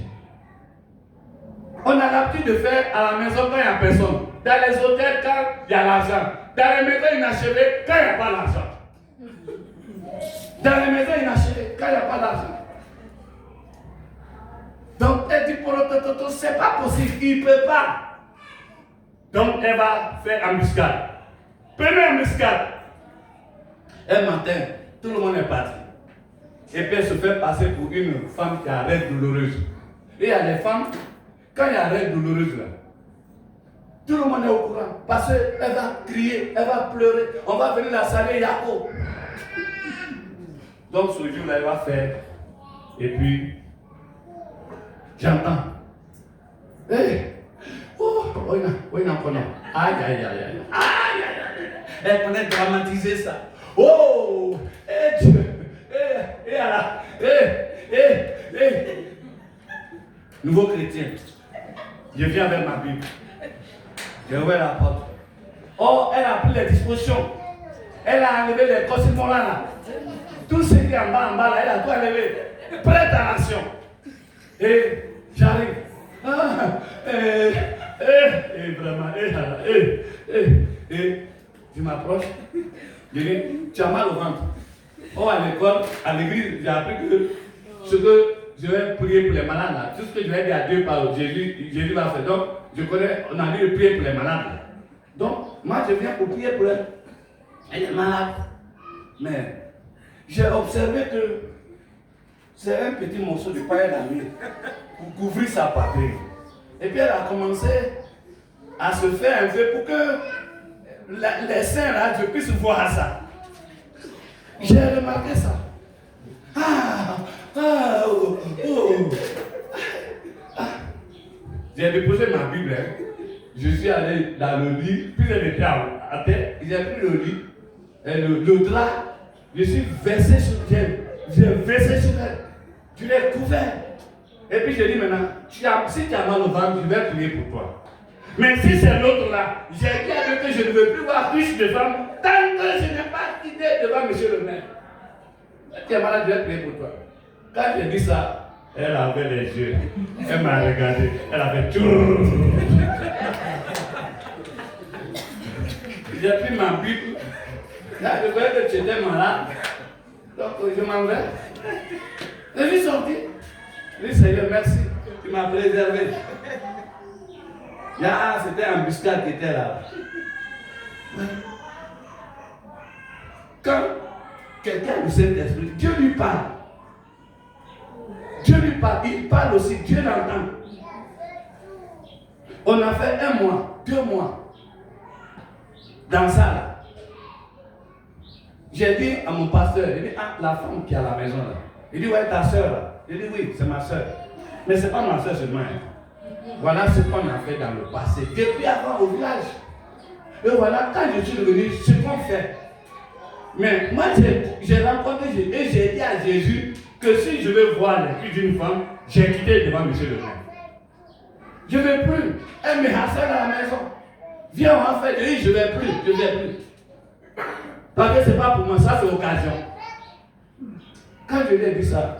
On a l'habitude de faire à la maison quand il n'y a personne. Dans les hôtels quand il y a l'argent. Dans les maisons inachevées quand il n'y a pas l'argent. Dans les maisons inachevées quand il n'y a pas d'argent. Donc elle dit pour l'autre, c'est pas possible, il ne peut pas. Donc elle va faire embuscade. Première embuscade. Un matin, tout le monde est parti. Et puis elle se fait passer pour une femme qui a règle douloureuse. Et il y a des femmes, quand il y a règle douloureuse là, tout le monde est au courant. Parce qu'elle va crier, elle va pleurer. On va venir la saluer, Yako. Donc ce jour-là, elle va faire. Et puis, j'entends. Hé! Oh, oui, non. Aïe. Elle connaît dramatiser ça. Oh! Eh Dieu! Eh Allah! Nouveau chrétien. Je viens avec ma Bible. J'ai ouvert la porte. Oh, elle a pris les dispositions. Elle a enlevé les costumes là. Tout ce qui est en bas là, elle a tout enlevé. Prête à l'action. Et j'arrive. Vraiment, je m'approche. Je dis, tu as mal au ventre. Oh, à l'école, à l'église, j'ai appris que ce que je vais prier pour les malades là, tout ce que je vais dire à Dieu par Jésus va faire. Donc, je connais, on a dit de prier pour les malades. Donc, moi je viens pour prier pour elle. Elle est malade. Mais j'ai observé que c'est un petit morceau de paille d'ami pour couvrir sa poitrine. Et puis elle a commencé à se faire un peu pour que les seins là, je puisse voir ça. J'ai remarqué ça. J'ai déposé ma Bible. Je suis allé dans le lit, puis elle était à terre. J'ai pris le lit, et le drap. Je suis versé sur elle. J'ai versé sur elle. Je l'ai couvert. Et puis je dis maintenant, si tu as mal au ventre, je vais prier pour toi. Mais si c'est l'autre là, j'ai dit à Dieu que je ne veux plus voir plus de femmes tant que je n'ai pas quitté devant monsieur le maire. Tu es malade, je vais prier pour toi. Quand j'ai dit ça, elle avait les yeux. Elle m'a regardé. Elle avait tout. J'ai pris ma Bible. Là, je voyais que tu étais malade. Donc, je m'en vais. Je suis sorti. Je dis, Seigneur, merci. Tu m'as préservé. C'était un embuscade qui était là. Quand quelqu'un du Saint-Esprit, Dieu lui parle. Dieu lui parle. Il parle aussi. Dieu l'entend. On a fait 1 mois, 2 mois. Dans ça là. J'ai dit à mon pasteur, il dit, la femme qui est à la maison là. Il dit, ouais, ta soeur là. Il dit, oui, c'est ma soeur. Mais ce n'est pas ma soeur seulement. Voilà ce qu'on a fait dans le passé. Depuis avant au village. Et voilà, quand je suis revenu, ce qu'on fait. Mais moi, j'ai rencontré Jésus et j'ai dit à Jésus que si je veux voir les filles d'une femme, j'ai quitté devant monsieur le maire. Je ne vais plus. Elle me harcèle à la maison. Viens, on va faire. Je dis, je ne vais plus. Parce que ce n'est pas pour moi, ça c'est occasion. Quand je lui ai dit ça,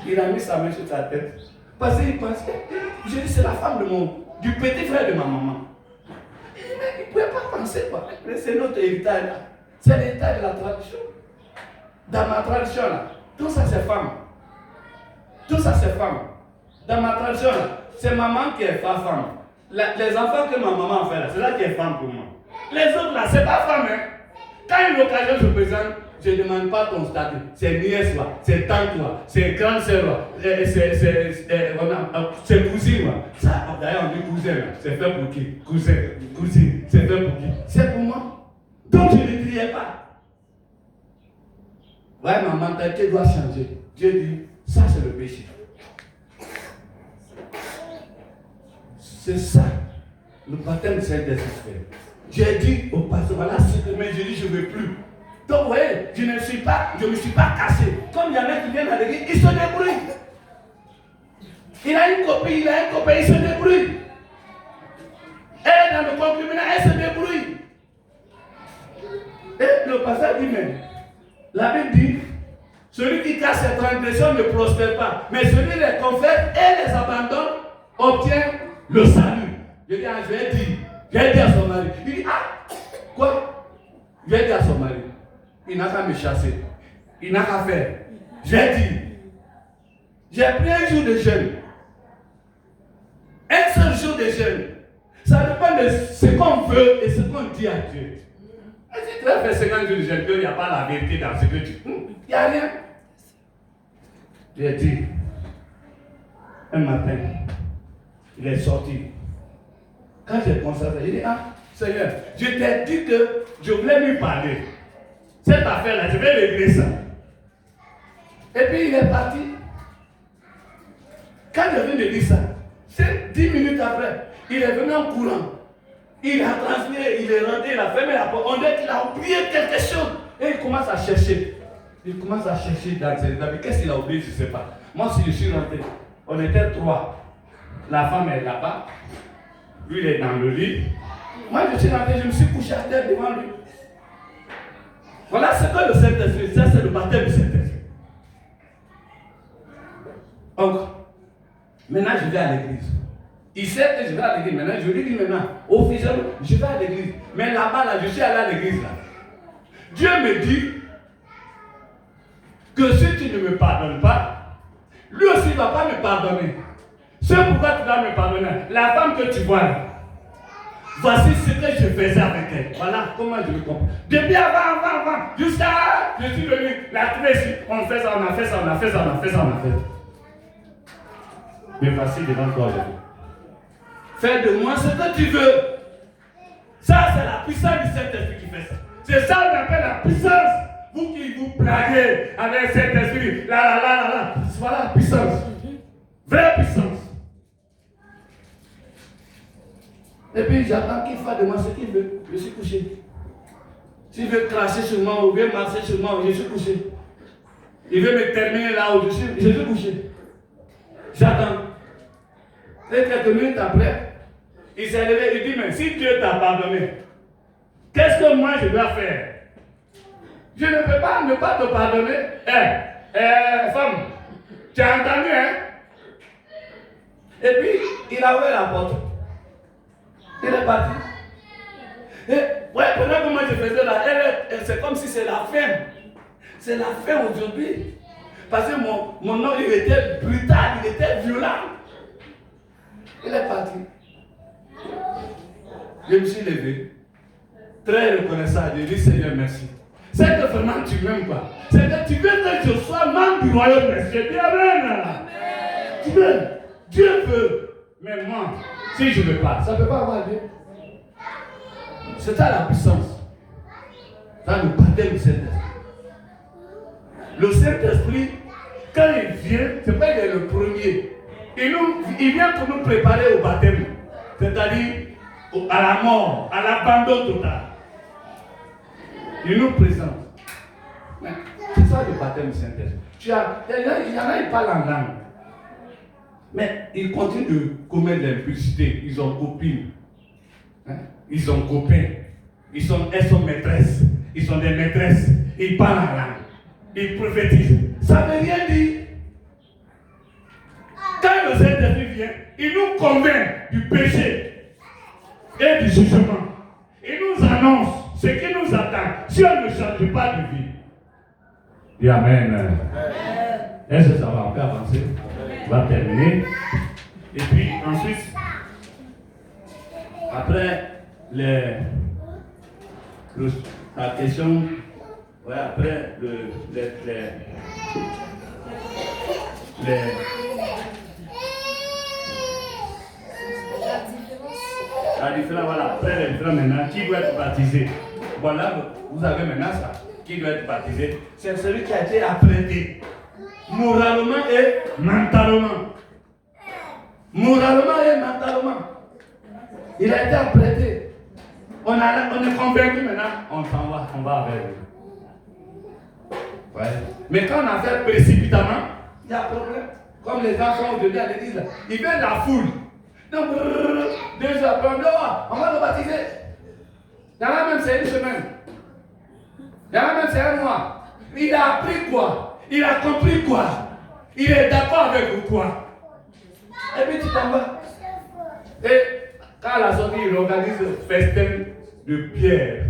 il a mis sa main sur sa tête. Parce qu'il pensait, je dis, c'est la femme du petit frère de ma maman. Il dit, mais il ne pouvait pas penser quoi. C'est notre héritage là. C'est l'héritage de la tradition. Dans ma tradition là, tout ça c'est femme. Dans ma tradition là, c'est maman qui est femme. Les enfants que ma maman fait là, c'est là qui est femme pour moi. Les autres là, c'est pas femme. Hein. Quand une occasion se présente, je ne demande pas ton statut. C'est nièce là, c'est tante là, c'est grande sœur là, c'est cousine là. Ça, d'ailleurs on dit cousin là, c'est fait pour qui? Cousine, c'est fait pour qui? C'est pour moi. Donc je ne criais pas. Ouais, ma mentalité doit changer. Dieu dit, ça c'est le péché. C'est ça le baptême du Saint-Esprit. J'ai dit au pasteur, voilà, mais je dis, je ne veux plus. Donc, vous voyez, je ne me suis pas cassé. Comme il y en a qui viennent à l'église, ils se débrouillent. Il a une copine, il se débrouille. Elle est dans le concubinat, elle se débrouille. Et le pasteur dit, mais la Bible dit, celui qui casse ses transgressions ne prospère pas. Mais celui qui les confesse et les abandonne obtient le salut. Je dis, je vais dire à son mari. Il dit, ah, quoi? Je vais dire à son mari. Il n'a qu'à me chasser. Il n'a qu'à faire. J'ai dit, j'ai pris un jour de jeûne. Un seul jour de jeûne. Ça dépend de ce qu'on veut et ce qu'on dit à Dieu. Et si tu vas faire 50 jours de jeûne, il n'y a pas la vérité dans ce que tu dis. Il n'y a rien. J'ai dit, un matin, il est sorti. Quand j'ai constaté, il dit, ah, Seigneur, je t'ai dit que je voulais lui parler. Cette affaire-là, je vais régler ça. Et puis il est parti. Quand je viens de dire ça, c'est 10 minutes après, il est venu en courant. Il a transpiré, il est rentré, il a fermé la porte. On dit qu'il a oublié quelque chose. Et il commence à chercher. Il commence à chercher dans ses habits. Qu'est-ce qu'il a oublié, je ne sais pas. Moi, si je suis rentré, on était 3. La femme est là-bas. Lui, il est dans le lit. Moi, je suis rentré, je me suis couché à terre devant lui. Voilà ce que le Saint-Esprit, ça c'est le baptême du Saint-Esprit. Donc, maintenant je vais à l'église. Il sait que je vais à l'église. Maintenant, je lui dis maintenant, officiellement, je vais à l'église. Mais là-bas, là, je suis allé à l'église. Là. Dieu me dit que si tu ne me pardonnes pas, lui aussi ne va pas me pardonner. C'est pourquoi tu dois me pardonner. La femme que tu vois là, voici ce que je faisais avec elle. Voilà comment je le comprends. Depuis avant, jusqu'à je suis venu, la trouver ici. On fait ça, on a fait ça, on a fait ça, on a fait ça, on a fait ça. Mais voici devant toi aujourd'hui. Fais de moi ce que tu veux. Ça, c'est la puissance du Saint-Esprit qui fait ça. C'est ça qu'on appelle la puissance. Vous qui vous plaguez avec cet esprit, là. Voilà la puissance. Vraie puissance. Et puis j'attends qu'il fasse de moi ce qu'il veut. Je suis couché. S'il veut cracher sur moi ou veut marcher sur moi, je suis couché. Il veut me terminer là où je suis couché. J'attends. Et quelques minutes après, il s'est levé et dit, mais si Dieu t'a pardonné, qu'est-ce que moi je dois faire? Je ne peux pas ne pas te pardonner. Femme, tu as entendu, hein? Et puis, il a ouvert la porte. Il est parti. Et, ouais, pendant que moi je faisais là, c'est comme si c'est la fin. C'est la fin aujourd'hui. Parce que mon nom, il était brutal, il était violent. Il est parti. Je me suis levé. Très reconnaissant. Je dis, Seigneur, merci. C'est que vraiment tu m'aimes pas. C'est que tu veux que je sois membre du royaume. Je dis Amen. Tu veux. Dieu veut. Mais moi, si je ne veux pas, ça ne peut pas avoir Dieu. C'est ça la puissance. Dans le baptême du Saint-Esprit. Le Saint-Esprit, quand il vient, c'est pas qu'il est le premier. Il vient pour nous préparer au baptême. C'est-à-dire à la mort, à l'abandon total. Il nous présente. C'est ça le baptême du Saint-Esprit. Il y en a qui parlent en langue. Mais ils continuent de commettre l'impudicité. Ils ont copine. Ils ont copains. Elles sont maîtresses. Ils sont des maîtresses. Ils parlent en langue. Ils prophétisent. Ça ne veut rien dire. Quand le Saint-Esprit vient, il nous convainc du péché et du jugement. Il nous annonce ce qui nous attend si on ne change pas de vie. Et Amen. Est-ce que ça va encore avancer? On va terminer. Et puis ensuite, après la question, ouais, après la différence, voilà, après les différents maintenant, qui doit être baptisé? Voilà, vous avez maintenant ça. Qui doit être baptisé? C'est celui qui a été apprêté, moralement et mentalement. Moralement et mentalement. Il a été apprêté. On est convaincu maintenant, on s'en va, on va avec lui. Ouais. Mais quand on a fait précipitamment, il y a problème. Comme les enfants aujourd'hui à l'église, ils veulent la foule. Donc, 2 heures, on va le baptiser. Il y en a même, c'est une semaine. Il y en a même, c'est un mois. Il a appris quoi? Il a compris quoi? Il est d'accord avec vous quoi? Et puis tu t'en vas. Et quand la sortie, il organise le festin de Pierre.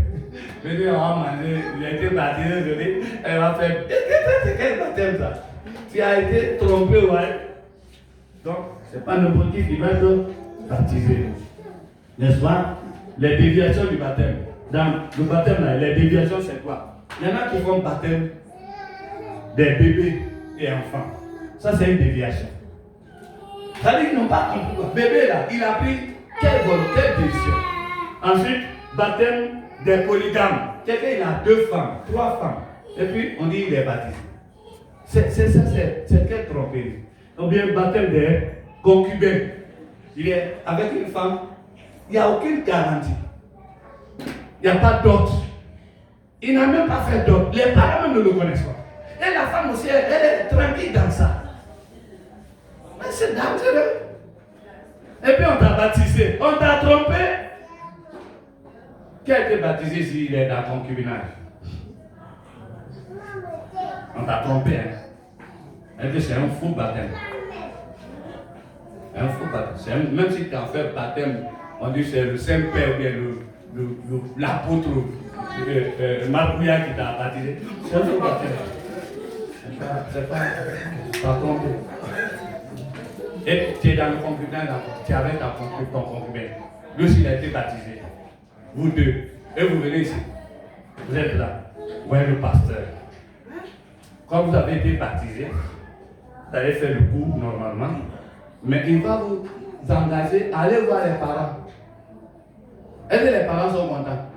Je dis, on va manger, il a été baptisé aujourd'hui. Elle va faire, c'est quel baptême ça? Tu as été trompé, ouais. Donc, c'est pas n'importe qui va être baptisé. N'est-ce pas? Les déviations du baptême. Dans le baptême, là, les déviations, c'est quoi? Il y en a qui font baptême des bébés et enfants. Ça, c'est une déviation. Ça veut dire qu'ils n'ont pas compris quoi. Bébé, là, il a pris quelle décision? Ensuite, baptême des polygames. Quelqu'un, il a 2 femmes, 3 femmes. Et puis, on dit qu'il est baptisé. C'est quelle tromperie? Ou bien baptême des concubins. Il est avec une femme, il n'y a aucune garantie. Il n'y a pas d'autre. Il n'a même pas fait d'autre. Les parents même ne le connaissent pas. Et la femme aussi, elle est tranquille dans ça. Mais c'est dangereux. Et puis on t'a baptisé. On t'a trompé. Qui a été baptisé s'il est dans le concubinage? On t'a trompé, hein? Et puis c'est un faux baptême. Un faux baptême. Même si tu as fait baptême, on dit que c'est le Saint-Père ou bien l'apôtre Marcouya qui t'a baptisé. C'est un faux baptême. C'est pas trompé. Et tu es dans le concubinage, tu es avec ton concubin. Lui aussi, il a été baptisé. Vous deux. Et vous venez ici. Vous êtes là. Vous êtes le pasteur. Quand vous avez été baptisé, vous allez faire le cours normalement. Mais il va vous engager à aller voir les parents. Est-ce que les parents sont contents?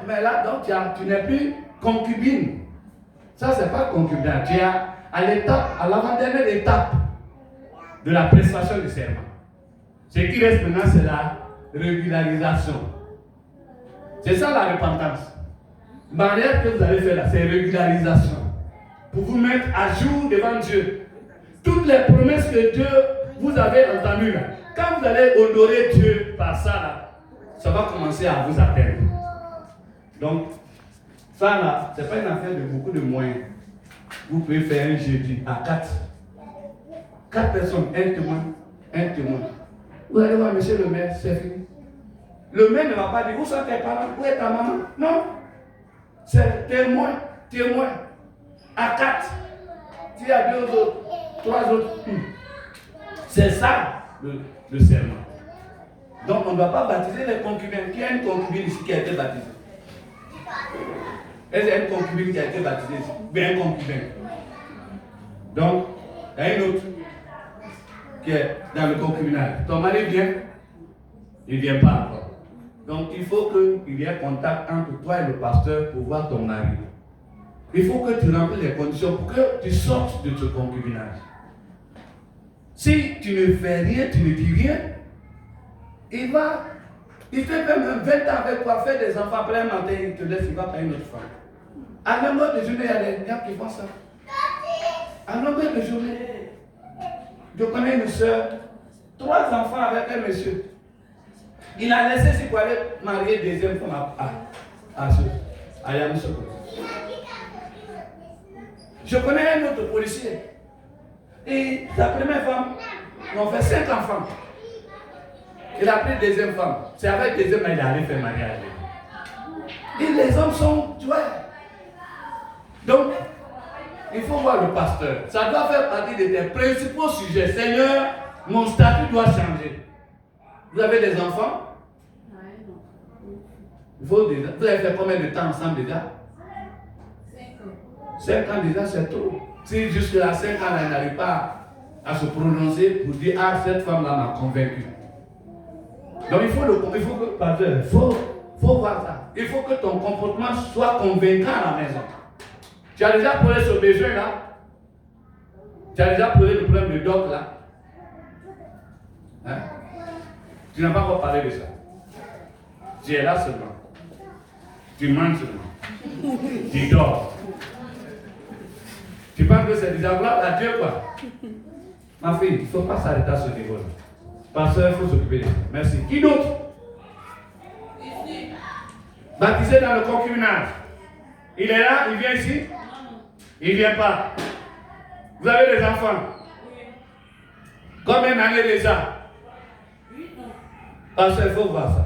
Mais là, donc tu n'es plus concubine. Ça, c'est pas concubinage. Tu es à l'avant-dernière étape de la prestation du serment. Ce qui reste maintenant, c'est la régularisation. C'est ça la repentance. Le mariage que vous allez faire là, c'est régularisation. Pour vous mettre à jour devant Dieu. Toutes les promesses que Dieu vous avez entendues là, quand vous allez honorer Dieu par ça là, ça va commencer à vous atteindre. Donc, ça là, ce n'est pas une affaire de beaucoup de moyens. Vous pouvez faire un jeudi à 4. 4 personnes, un témoin. Vous allez voir, monsieur le maire, c'est fini. Le maire ne va pas dire, où sont tes parents? Où est ta maman? Non. C'est témoin. À 4. Il y a 2 autres, 3 autres. C'est ça le serment. Donc on ne va pas baptiser les concubins. Qui a une concubine ici qui a été baptisée? Est-ce qu'il y a une concubine qui a été baptisée ici? Bien un concubin. Donc, il y a une autre qui est dans le concubinage. Ton mari vient? Il ne vient pas encore. Donc il faut qu'il y ait contact entre toi et le pasteur pour voir ton mari. Il faut que tu remplisses les conditions pour que tu sortes de ce concubinage. Si tu ne fais rien, tu ne dis rien, il fait même 20 ans avec toi, faire des enfants, après un matin, il te laisse, il va par une autre femme. À longueur de journée, il y a des gars qui font ça. À longueur de journée, je connais une soeur, 3 enfants avec un monsieur. Il a laissé ses pour aller marier deuxième femme à Yamoussoukro. Je connais un autre policier. Et sa première femme, ils ont fait 5 enfants. Il a pris deuxième femme. C'est avec deuxième qu'il est allé faire mariage. Et les hommes sont, tu vois. Donc, il faut voir le pasteur. Ça doit faire partie de tes principaux sujets. Seigneur, mon statut doit changer. Vous avez des enfants? Vous avez fait combien de temps ensemble déjà? 5 ans déjà, c'est trop. Si jusque-là, 5 ans, elle n'arrive pas à se prononcer pour dire, ah, cette femme-là m'a convaincu. Donc il faut voir ça. Il faut que ton comportement soit convaincant à la maison. Tu as déjà posé ce besoin là? Tu as déjà posé le problème de doc là? Hein? Tu n'as pas encore parlé de ça. Tu es là seulement. Tu manges seulement. Tu dors. Tu penses que c'est des gloire à Dieu, quoi. Ma fille, il ne faut pas s'arrêter à ce niveau-là. Pasteur, il faut s'occuper de ça. Merci. Qui d'autre? Baptisé dans le concubinage. Il est là, il vient ici? Il ne vient pas. Vous avez des enfants? Combien d'années déjà? Pasteur, il faut voir ça.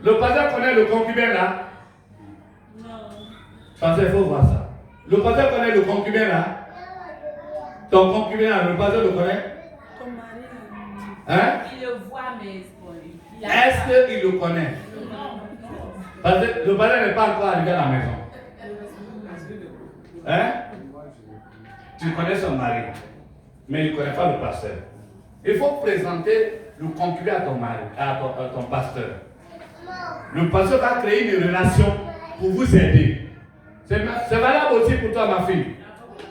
Le pasteur connaît le concubin là? Non. Pasteur, il faut voir ça. Le pasteur connaît le concubin là? Ton concubin là, le pasteur le connaît? Ton mari. Hein? Il le voit, mais est-ce qu'il le connaît? Parce que le pasteur n'est pas encore arrivé à la maison. Hein? Tu connais son mari, mais il ne connaît pas le pasteur. Il faut présenter le concubin à ton mari, à ton pasteur. Le pasteur va créer une relation pour vous aider. C'est valable aussi pour toi, ma fille.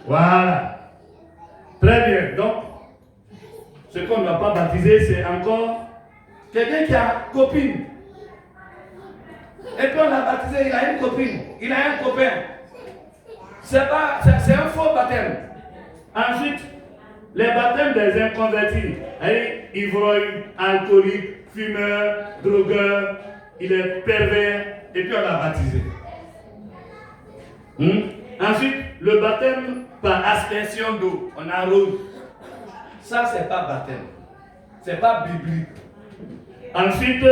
Voilà. Très bien. Donc, ce qu'on ne va pas baptiser, c'est encore quelqu'un qui a une copine. Et puis on l'a baptisé, il a une copine, il a un copain. C'est un faux baptême. Ensuite, les baptêmes des inconvertis. Ivrogne, alcoolique, fumeur, drogueur, il est pervers, et puis on l'a baptisé. Ensuite, le baptême par aspersion d'eau, on arrose. Ça, c'est pas baptême. C'est pas biblique. Ensuite,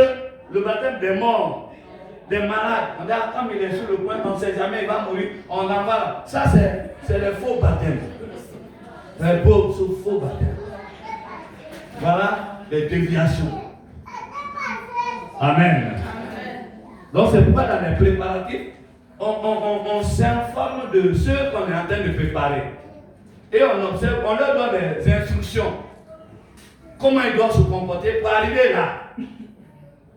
le baptême des morts, des malades. On dit, comme il est sur le point, on ne sait jamais, il va mourir, on en va. Ça, c'est le faux baptême. C'est beau, ce faux baptême. Voilà les déviations. Amen. Donc, c'est pourquoi dans les préparatifs, on s'informe de ceux qu'on est en train de préparer. Et on observe, on leur donne des instructions. Comment ils doivent se comporter pour arriver là.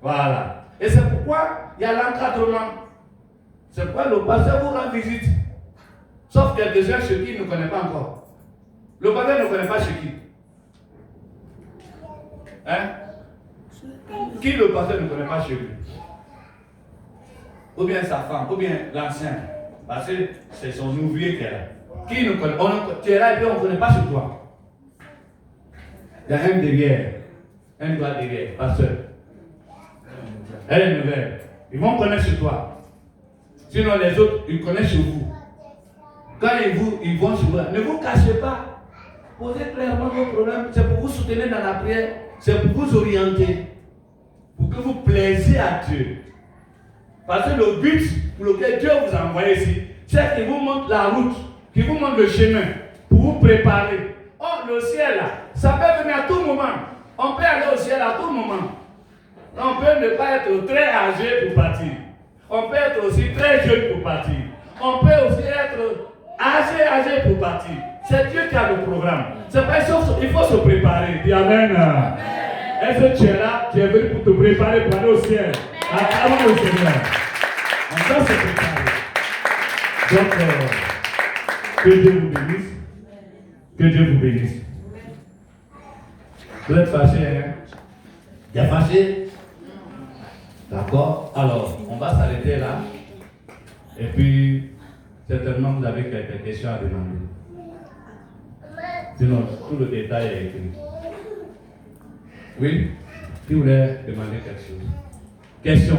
Voilà. Et c'est pourquoi il y a l'encadrement. C'est pourquoi le pasteur vous rend visite. Sauf qu'il y a des gens chez qui il ne connaît pas encore. Le pasteur ne connaît pas chez qui. Hein? Qui le pasteur ne connaît pas chez lui? Ou bien sa femme, ou bien l'ancien. Parce que c'est son ouvrier qui est là. Qui ne connaît? Tu es là et puis on ne connaît pas chez toi. Il y a un derrière. Un doigt derrière, pasteur. Elle est nouvelle. Ils vont connaître chez toi. Sinon les autres, ils connaissent chez vous. Quand ils vont chez vous, ne vous cachez pas. Posez clairement vos problèmes. C'est pour vous soutenir dans la prière. C'est pour vous orienter. Pour que vous plaisiez à Dieu. Parce que le but pour lequel Dieu vous a envoyé ici, c'est qu'il vous montre la route, qu'il vous montre le chemin, pour vous préparer. Oh, le ciel là, ça peut venir à tout moment. On peut aller au ciel à tout moment. On peut ne pas être très âgé pour partir. On peut être aussi très jeune pour partir. On peut aussi être âgé pour partir. C'est Dieu qui a le programme. C'est pas il faut se préparer. Dis Amen. Est-ce que tu es là? Tu es venu pour te préparer pour aller au ciel. Acclame le Seigneur. On doit se préparer. Donc, que Dieu vous bénisse. Que Dieu vous bénisse. Vous êtes fâchés, hein? Il y a fâché? D'accord? Alors, on va s'arrêter là. Et puis, certainement, vous avez quelques questions à demander. Sinon, tout le détail est écrit. Oui? Qui voulait demander quelque chose? Question.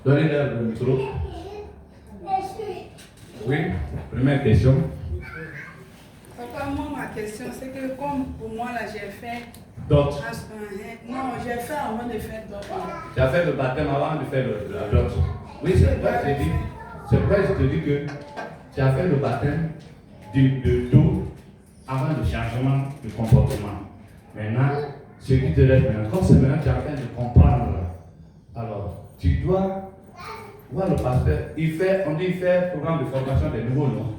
Donnez-leur le micro. Oui? Première question. Papa, moi, ma question, c'est que comme pour moi, là, j'ai fait... D'autres. Non, j'ai fait avant de faire d'autres. Tu as fait le baptême avant de faire la dot. Oui, c'est pourquoi je te dis. C'est pourquoi je te dis que tu as fait le baptême d'eau avant le changement de comportement. Maintenant, ce qui te reste maintenant, comme c'est maintenant tu es en train de comprendre, alors tu dois voir le pasteur. On dit il fait programme de formation des nouveaux noms.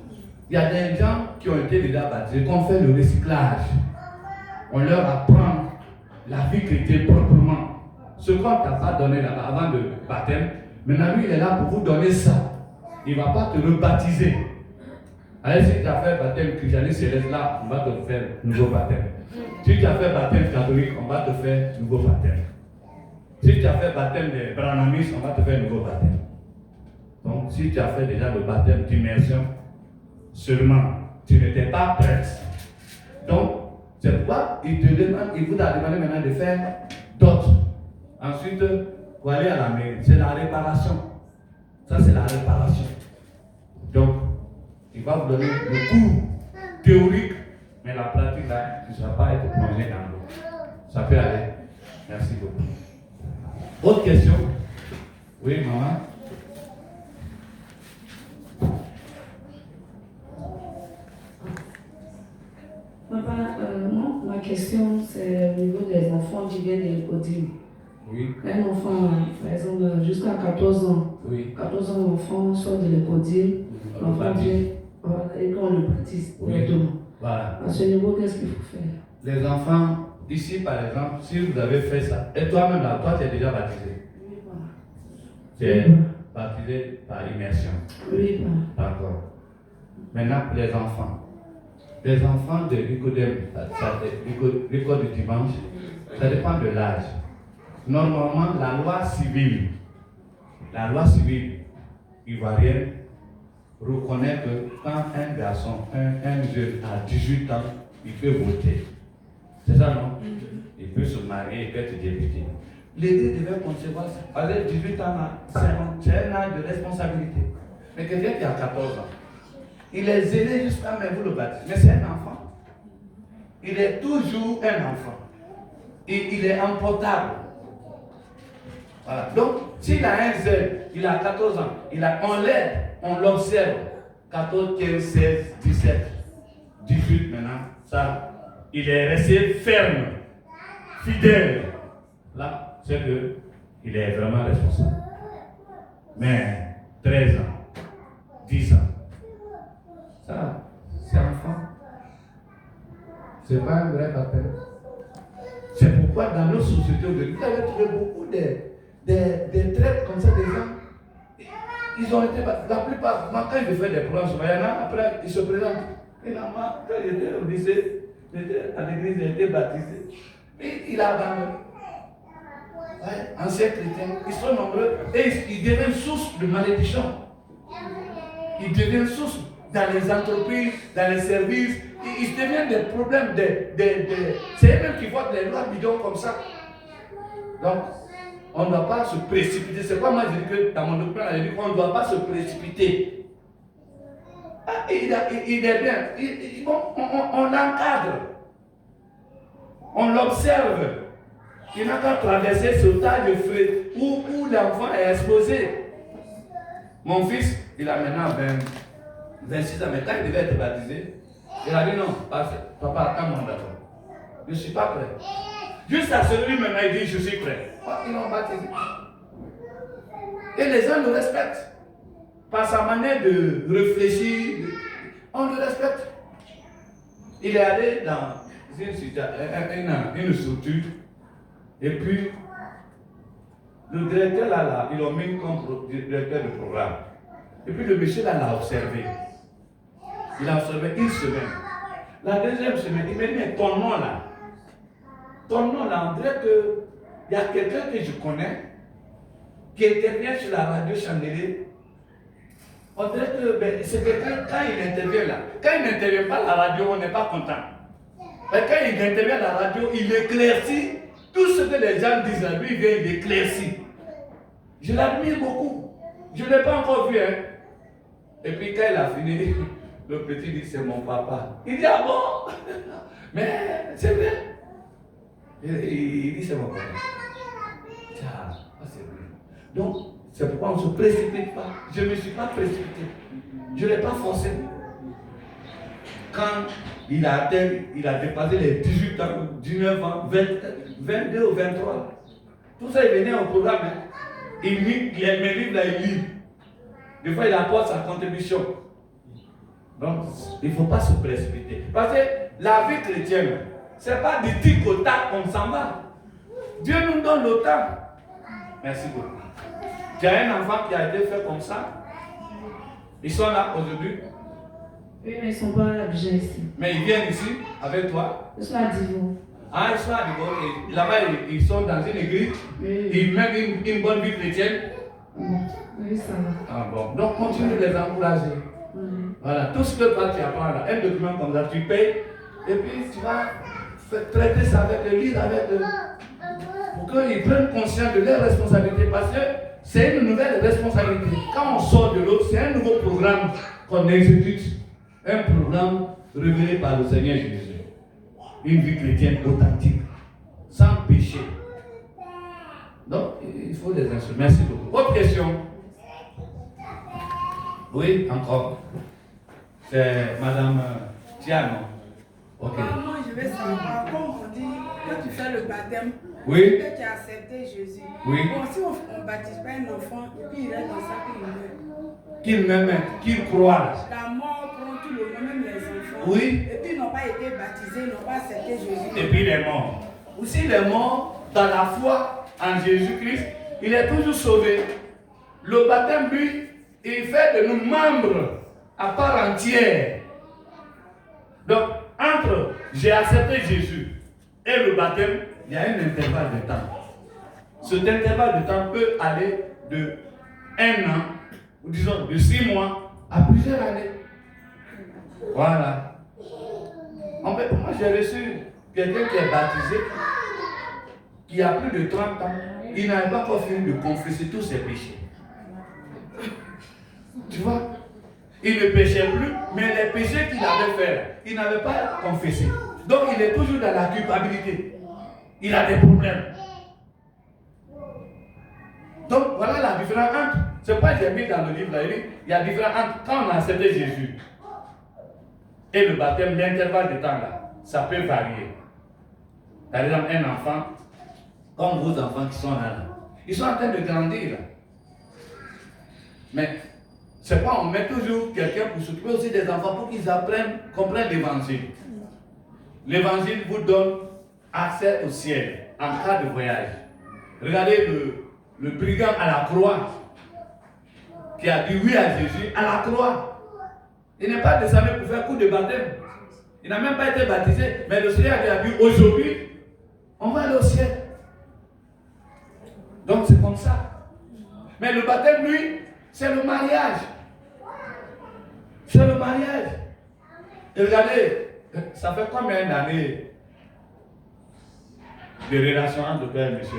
Il y a des gens qui ont été déjà baptisés, qu'on fait le recyclage. On leur apprend la vie chrétienne proprement. Ce qu'on ne t'a pas donné là-bas avant le baptême, maintenant lui il est là pour vous donner ça. Il ne va pas te rebaptiser. Alors, si tu as fait baptême christianisme céleste, là, on va te faire nouveau baptême. Si tu as fait baptême catholique, on va te faire nouveau baptême. Si tu as fait baptême de branhamisme, on va te faire nouveau baptême. Donc, si tu as fait déjà le baptême d'immersion, seulement, tu n'étais pas prête. Donc, c'est pourquoi il vous a demandé maintenant de faire d'autres. Ensuite, vous allez à la mairie. C'est la réparation. Ça, c'est la réparation. Donc, il va vous donner le cours théorique, mais la pratique, là, tu ne vas pas être plongé dans l'eau. Ça peut aller. Merci beaucoup. Autre question? Oui, maman? Papa, moi, ma question, c'est au niveau des enfants qui viennent de l'Écodime. Oui. Un enfant, par exemple, jusqu'à 14 ans. Oui. 14 ans, l'enfant sort de l'Écodime. L'enfant vient et qu'on le baptise directement. Voilà. À ce niveau, qu'est-ce qu'il faut faire? Les enfants, ici par exemple, si vous avez fait ça, et toi-même là, toi tu es déjà baptisé. Tu es baptisé par immersion. Oui, D'accord. Maintenant, pour les enfants de l'Écodème, l'école du dimanche, ça dépend de l'âge. Normalement, la loi civile ivoirienne reconnaît que quand un garçon, un jeune a 18 ans, il peut voter. C'est ça, non? Il peut se marier, il peut être député. L'Église devait concevoir ça. Avec 18 ans, c'est un âge de responsabilité. Mais quelqu'un qui a 14 ans, il est zélé jusqu'à même vous le baptiser. Mais c'est un enfant. Il est toujours un enfant. Et il est emportable. Voilà. Donc, s'il a un zèle, il a 14 ans, on l'aide, on l'observe. 14, 15, 16, 17, 18 maintenant, ça, il est resté ferme, fidèle. Là, c'est qu'il est vraiment responsable. Mais 13 ans, 10 ans, ça, c'est enfant. C'est pas un vrai baptême. C'est pourquoi dans nos sociétés aujourd'hui, vous avez trouvé beaucoup des traites comme ça, des gens. Ils ont été, la plupart, moi quand je fais des programmes, il y en a, après, ils se présentent. Et là, moi, quand j'étais au lycée, j'étais à l'église, j'ai été baptisé. Et il a abandonné. Ouais, anciens chrétiens, ils sont nombreux et ils deviennent source de malédiction. Ils deviennent source dans les entreprises, dans les services. Ils deviennent des problèmes c'est eux-mêmes qui voient les lois bidons comme ça. Donc, on ne doit pas se précipiter. C'est pas moi, je dis que dans mon document, je dis qu'on ne doit pas se précipiter. Ah, il est bien. On l'encadre. On l'observe. Il n'a qu'à traverser ce tas de feu où l'enfant est exposé. Mon fils, il a maintenant 26 ans, mais quand il devait être baptisé, il a dit non, papa, attends-moi d'abord. Je ne suis pas prêt. Juste à celui maintenant, il dit je suis prêt. Ils l'ont baptisé. Et les gens le respectent. Par sa manière de réfléchir, on le respecte. Il est allé dans une structure. Et puis, le directeur là, ils l'ont mis comme directeur de programme. Et puis le monsieur là l'a observé. Il a observé une semaine. La deuxième semaine, il m'a dit, mais ton nom là, on dirait qu'il y a quelqu'un que je connais qui intervient sur la radio Chandelier. On dirait que c'est quelqu'un, quand il intervient là, quand il n'intervient pas à la radio, on n'est pas content. Mais quand il intervient à la radio, il éclaircit tout ce que les gens disent à lui, il vient, il éclaircit. Je l'admire beaucoup. Je ne l'ai pas encore vu. Hein. Et puis quand il a fini, le petit dit, c'est mon papa. Il dit, ah bon? Mais c'est vrai. Il dit, c'est mon papa. Ah, c'est vrai. Donc, c'est pourquoi on ne se précipite pas. Je ne me suis pas précipité. Je ne l'ai pas forcé. Quand il a dépassé les 18 ans, 19 ans, 22 ou 23. Tout ça, il venait au programme. Hein. Il lit, mes livres là, il lit. Des fois, il apporte sa contribution. Donc, il ne faut pas se précipiter. Parce que la vie chrétienne, ce n'est pas du tic au tac qu'on s'en va. Dieu nous donne le temps. Merci beaucoup. Tu as un enfant qui a été fait comme ça. Ils sont là aujourd'hui. Oui, mais ils ne sont pas déjà ici. Mais ils viennent ici avec toi? Ils sont à Divo. Ah, ils sont à Divo. Et là-bas, ils sont dans une église. Oui. Ils mènent une bonne vie chrétienne. Bon. Oui, ça va. Ah bon. Donc, continue de les encourager. Voilà. Tout ce que toi tu apprends là, un document comme ça, tu payes. Et puis, tu vas traiter ça avec eux, lire avec eux. Pour qu'ils prennent conscience de leurs responsabilités. Parce que c'est une nouvelle responsabilité. Quand on sort de l'eau, c'est un nouveau programme qu'on exécute. Un programme révélé par le Seigneur Jésus. Une vie chrétienne authentique, sans péché. Donc, il faut des instruments. Merci beaucoup. Autre question? Oui, encore. C'est Madame Tiano. Ok. Moi, je vais savoir, comme on dit, quand tu fais le baptême, Oui. que tu as accepté Jésus. Oui. Bon, si on ne baptise pas un enfant, et puis il reste dans ça qu'il meurt. Qu'il m'aime, qu'il croit. La mort prend tout le monde, même les enfants. Oui. Et puis ils n'ont pas été baptisés, ils n'ont pas accepté Jésus. Et puis il est mort. Ou s'il est mort dans la foi en Jésus-Christ, il est toujours sauvé. Le baptême, lui, il fait de nous membres à part entière. Donc, entre j'ai accepté Jésus et le baptême, il y a un intervalle de temps. Cet intervalle de temps peut aller de 1 an, ou disons de 6 mois, à plusieurs années. Voilà. En fait, moi j'ai reçu quelqu'un qui est baptisé, qui a plus de 30 ans, il n'avait pas encore fini de confesser tous ses péchés. Tu vois? Il ne péchait plus, mais les péchés qu'il avait fait, il n'avait pas confessé. Donc il est toujours dans la culpabilité. Il a des problèmes. Donc voilà la différence entre, c'est pas j'ai mis dans le livre là, il y a différence entre quand on a accepté Jésus et le baptême, l'intervalle de temps là, ça peut varier. Par exemple, un enfant, comme vos enfants qui sont là, ils sont en train de grandir là. Mais c'est pas on met toujours quelqu'un pour s'occuper aussi des enfants pour qu'ils apprennent, comprennent l'évangile. L'évangile vous donne accès au ciel en cas de voyage. Regardez le brigand à la croix qui a dit oui à Jésus à la croix. Il n'est pas descendu pour faire coup de baptême. Il n'a même pas été baptisé. Mais le Seigneur lui a dit aujourd'hui, on va aller au ciel. Donc c'est comme ça. Mais le baptême, lui, c'est le mariage. C'est le mariage. Et regardez, ça fait combien d'années de relation entre père et monsieur?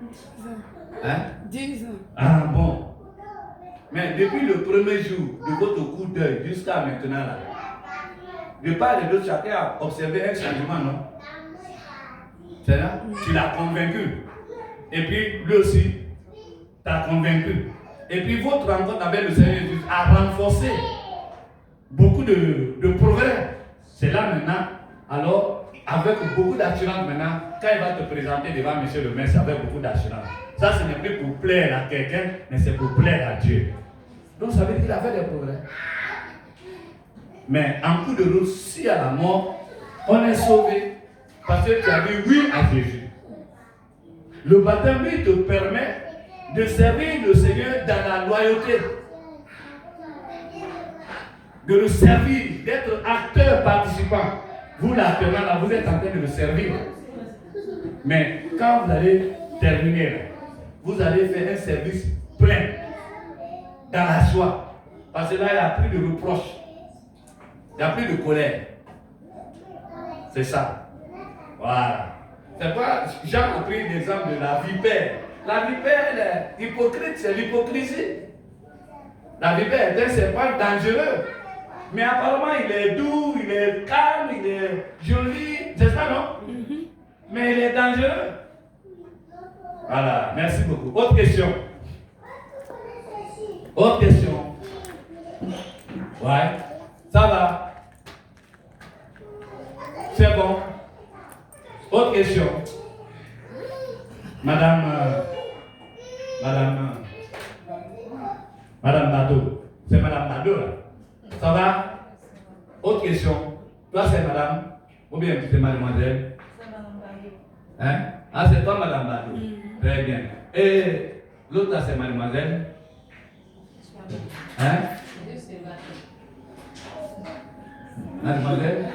10 ans. Hein? 10 ans. Ah bon. Mais depuis le premier jour de votre coup d'œil jusqu'à maintenant, là, de part et d'autre, chacun a observé un changement, non? C'est là? Tu l'as convaincu. Et puis, lui aussi, t'a convaincu. Et puis, votre rencontre avec le Seigneur Jésus a renforcé beaucoup de progrès. C'est là maintenant, alors, avec beaucoup d'assurance maintenant, quand il va te présenter devant monsieur le maire, c'est avec beaucoup d'assurance. Ça, ce n'est plus pour plaire à quelqu'un, mais c'est pour plaire à Dieu. Donc, ça veut dire qu'il a fait des progrès. Mais en coup de route, si à la mort, on est sauvé parce que tu as dit oui à Jésus. Le baptême, lui, te permet de servir le Seigneur dans la loyauté. De le servir, d'être acteur participant. Vous, l'acteur, là, vous êtes en train de le servir. Mais quand vous allez terminer, vous allez faire un service plein, dans la joie. Parce que là, il n'y a plus de reproches. Il n'y a plus de colère. C'est ça. Voilà. C'est pas, Jean a pris l'exemple de la vipère. La vipère, elle est hypocrite, c'est l'hypocrisie. La vipère est un serpent dangereux. Mais apparemment, il est doux, il est calme, il est joli. C'est ça, non? Mais il est dangereux. Voilà, merci beaucoup. Autre question? Autre question? Ouais, ça va? C'est bon? Autre question? Madame Bado. C'est Madame Bado là. Ça va? Autre question? Toi c'est Madame? Ou bien c'est Mademoiselle? C'est Madame Bado. Hein? Ah c'est toi Madame Bado. Très bien. Et l'autre là c'est Mademoiselle? Hein? Mademoiselle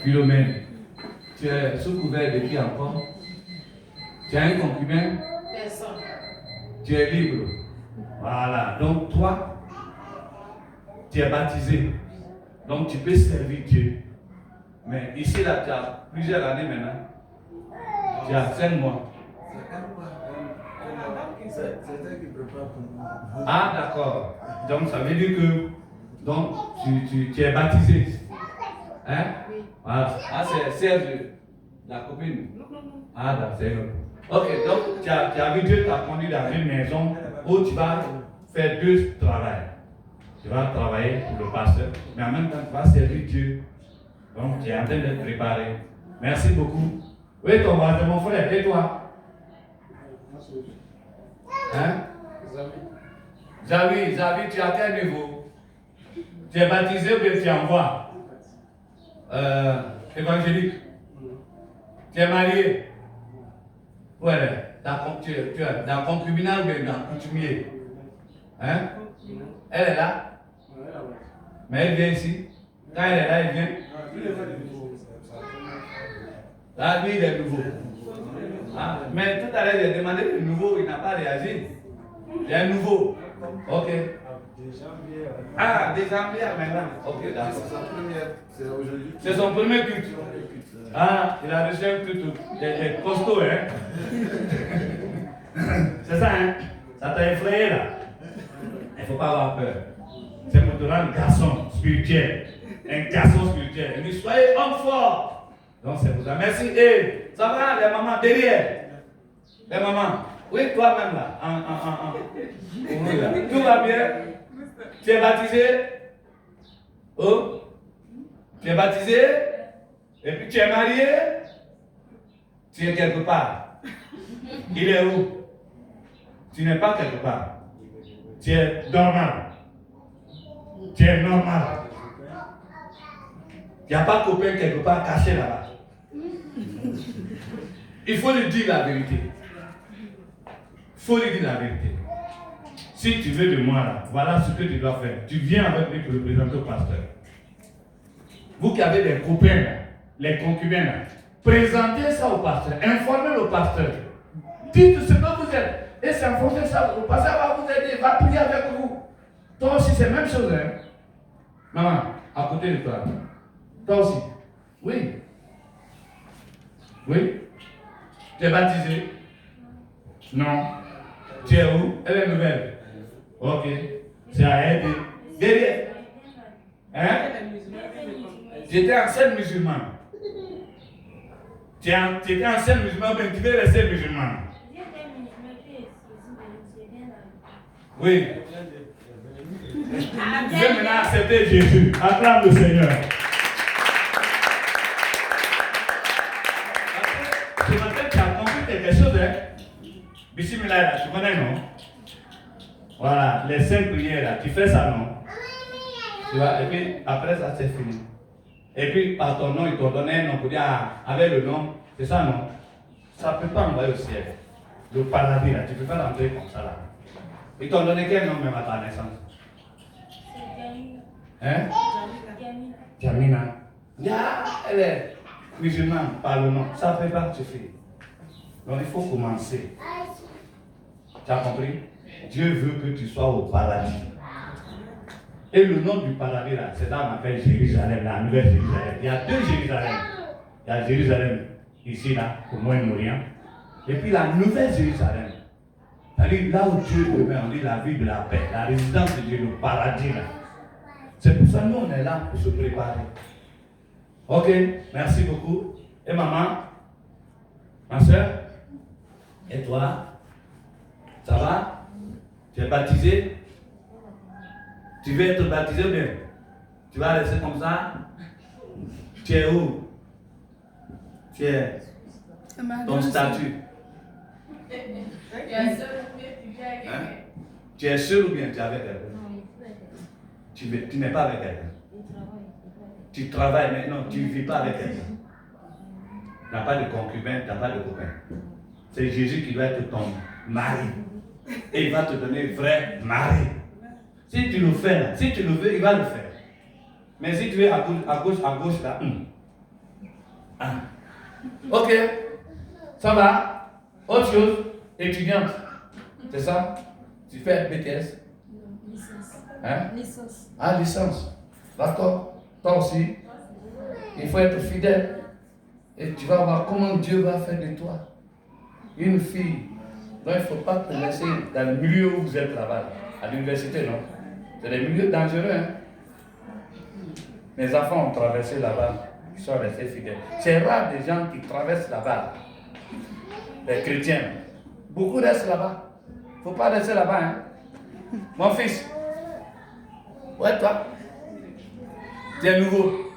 Philomène. Tu es sous couvert de qui encore? Tu as un concubin? Personne. Tu es libre. Voilà. Donc toi, tu es baptisé. Donc tu peux servir Dieu. Mais ici, là, tu as plusieurs années maintenant. Tu as 5 mois. Ah, d'accord. Donc ça veut dire que donc, tu es baptisé. Hein? Voilà. Ah, c'est Serge, la copine. Ah, d'accord. Ok, donc tu as vu Dieu t'a conduit dans une maison où tu vas faire 2 travails. Tu vas travailler pour le pasteur, mais en même temps tu vas servir Dieu. Donc tu es en train de te préparer. Merci beaucoup. Oui, ton voisin, mon frère, et toi? Hein? Zawi, tu es à quel niveau? Tu es baptisé ou bien tu es en voie? Évangélique. Tu es marié? Où elle est? Tu es dans le concubinage ou bien dans le coutumier? Hein? Elle est là? Mais elle vient ici? Quand elle est là, elle vient? Là, lui, il est nouveau. Ah, mais tout à l'heure, j'ai demandé le nouveau, il n'a pas réagi. Il y a un nouveau. Ok. Ah, des janvier maintenant. Ok, d'accord. C'est son premier culte. Ah, il a reçu un culte. Il est costaud, hein? C'est ça, hein? Ça t'a effrayé, là? Il ne faut pas avoir peur. C'est pour te rendre garçon spirituel. Un garçon spirituel. Il dit, soyez homme fort. Donc c'est pour ça. Merci. Et ça va, les mamans derrière? Les mamans. Oui, toi-même là. Tout va bien? Tu es baptisé? Oh? Tu es baptisé? Et puis tu es marié? Tu es quelque part. Il est où? Tu n'es pas quelque part. Tu es normal. Tu es normal. Il n'y a pas de copain quelque part caché là-bas. Il faut lui dire la vérité. Il faut lui dire la vérité. Si tu veux de moi là, voilà ce que tu dois faire. Tu viens avec lui pour le présenter au pasteur. Vous qui avez des copains là, les concubins là, présentez ça au pasteur, informez le pasteur. Dites ce que vous êtes. Et s'informer ça, le pasteur va vous aider, va prier avec vous. Toi aussi, c'est la même chose, hein? Maman, à côté de toi. Toi aussi. Oui. Oui. Tu es baptisé? Non. Tu es où? Elle est nouvelle. Ok. C'est à elle. Derrière. Hein? J'étais ancienne musulmane. Tu étais ancienne musulmane, mais tu veux rester musulmane. Oui. Tu veux maintenant accepter Jésus. Acclame le Seigneur. Ce matin, tu as compris quelque chose, hein? Bismillah, là, tu connais, non? Voilà, les 5 prières, là, tu fais ça, non? Tu vois, et puis après ça, c'est fini. Et puis, par ton nom, ils t'ont donné un nom pour dire, ah, avec le nom, c'est ça, non? Ça ne peut pas envoyer au ciel. Le paradis, là, tu ne peux pas rentrer comme ça, là. Ils t'ont donné quel nom même à ta naissance? Hein? Jamina. Elle est musulmane par le nom. Ça ne peut pas suffire. Donc il faut commencer. Tu as compris? Dieu veut que tu sois au paradis. Et le nom du paradis là, c'est là qu'on appelle Jérusalem, la nouvelle Jérusalem. Il y a 2 Jérusalem. Il y a Jérusalem ici, là, au Moyen-Orient. Et puis la nouvelle Jérusalem. C'est-à-dire là où Dieu demeure, on dit la vie de la paix, la résidence de Dieu, le paradis là. C'est pour ça que nous on est là pour se préparer. Ok, merci beaucoup. Et maman, ma soeur, et toi, ça va? Tu es baptisé? Tu veux être baptisé ou bien? Tu vas rester comme ça? Tu es où? Tu es ton statut? Hein? Tu es seul ou bien tu es avec quelqu'un? Tu n'es pas avec quelqu'un. Tu travailles maintenant, tu ne vis pas avec quelqu'un. Tu n'as pas de concubin, tu n'as pas de copain. C'est Jésus qui doit être ton mari. Et il va te donner vrai mari. Si tu le fais là, si tu le veux, il va le faire. Mais si tu es à gauche là. Ah. Ok. Ça va? Autre chose? Étudiante. C'est ça? Tu fais BTS? Licence. Hein? Licence. Ah, licence. D'accord. Toi aussi. Il faut être fidèle. Et tu vas voir comment Dieu va faire de toi une fille. Donc il ne faut pas te laisser dans le milieu où vous êtes là-bas. À l'université, non? C'est des milieux dangereux. Hein? Mes enfants ont traversé là-bas. Ils sont restés fidèles. C'est rare des gens qui traversent là-bas. Les chrétiens. Beaucoup restent là-bas. Il ne faut pas rester là-bas. Hein? Mon fils. Ouais, toi. Tu es nouveau.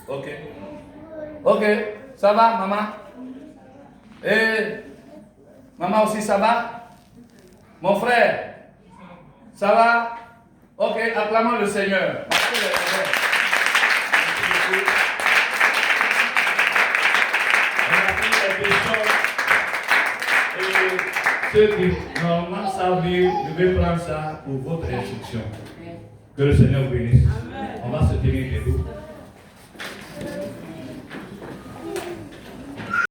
Ok. Ok. Ça va, maman? Et maman aussi, ça va? Mon frère, ça va? Ok, acclamons le Seigneur. Merci le Seigneur. Merci beaucoup. On a pris les questions. Et ceux qui normalement savent lire, je vais prendre ça pour votre instruction. Que le Seigneur vous bénisse. On va se tenir.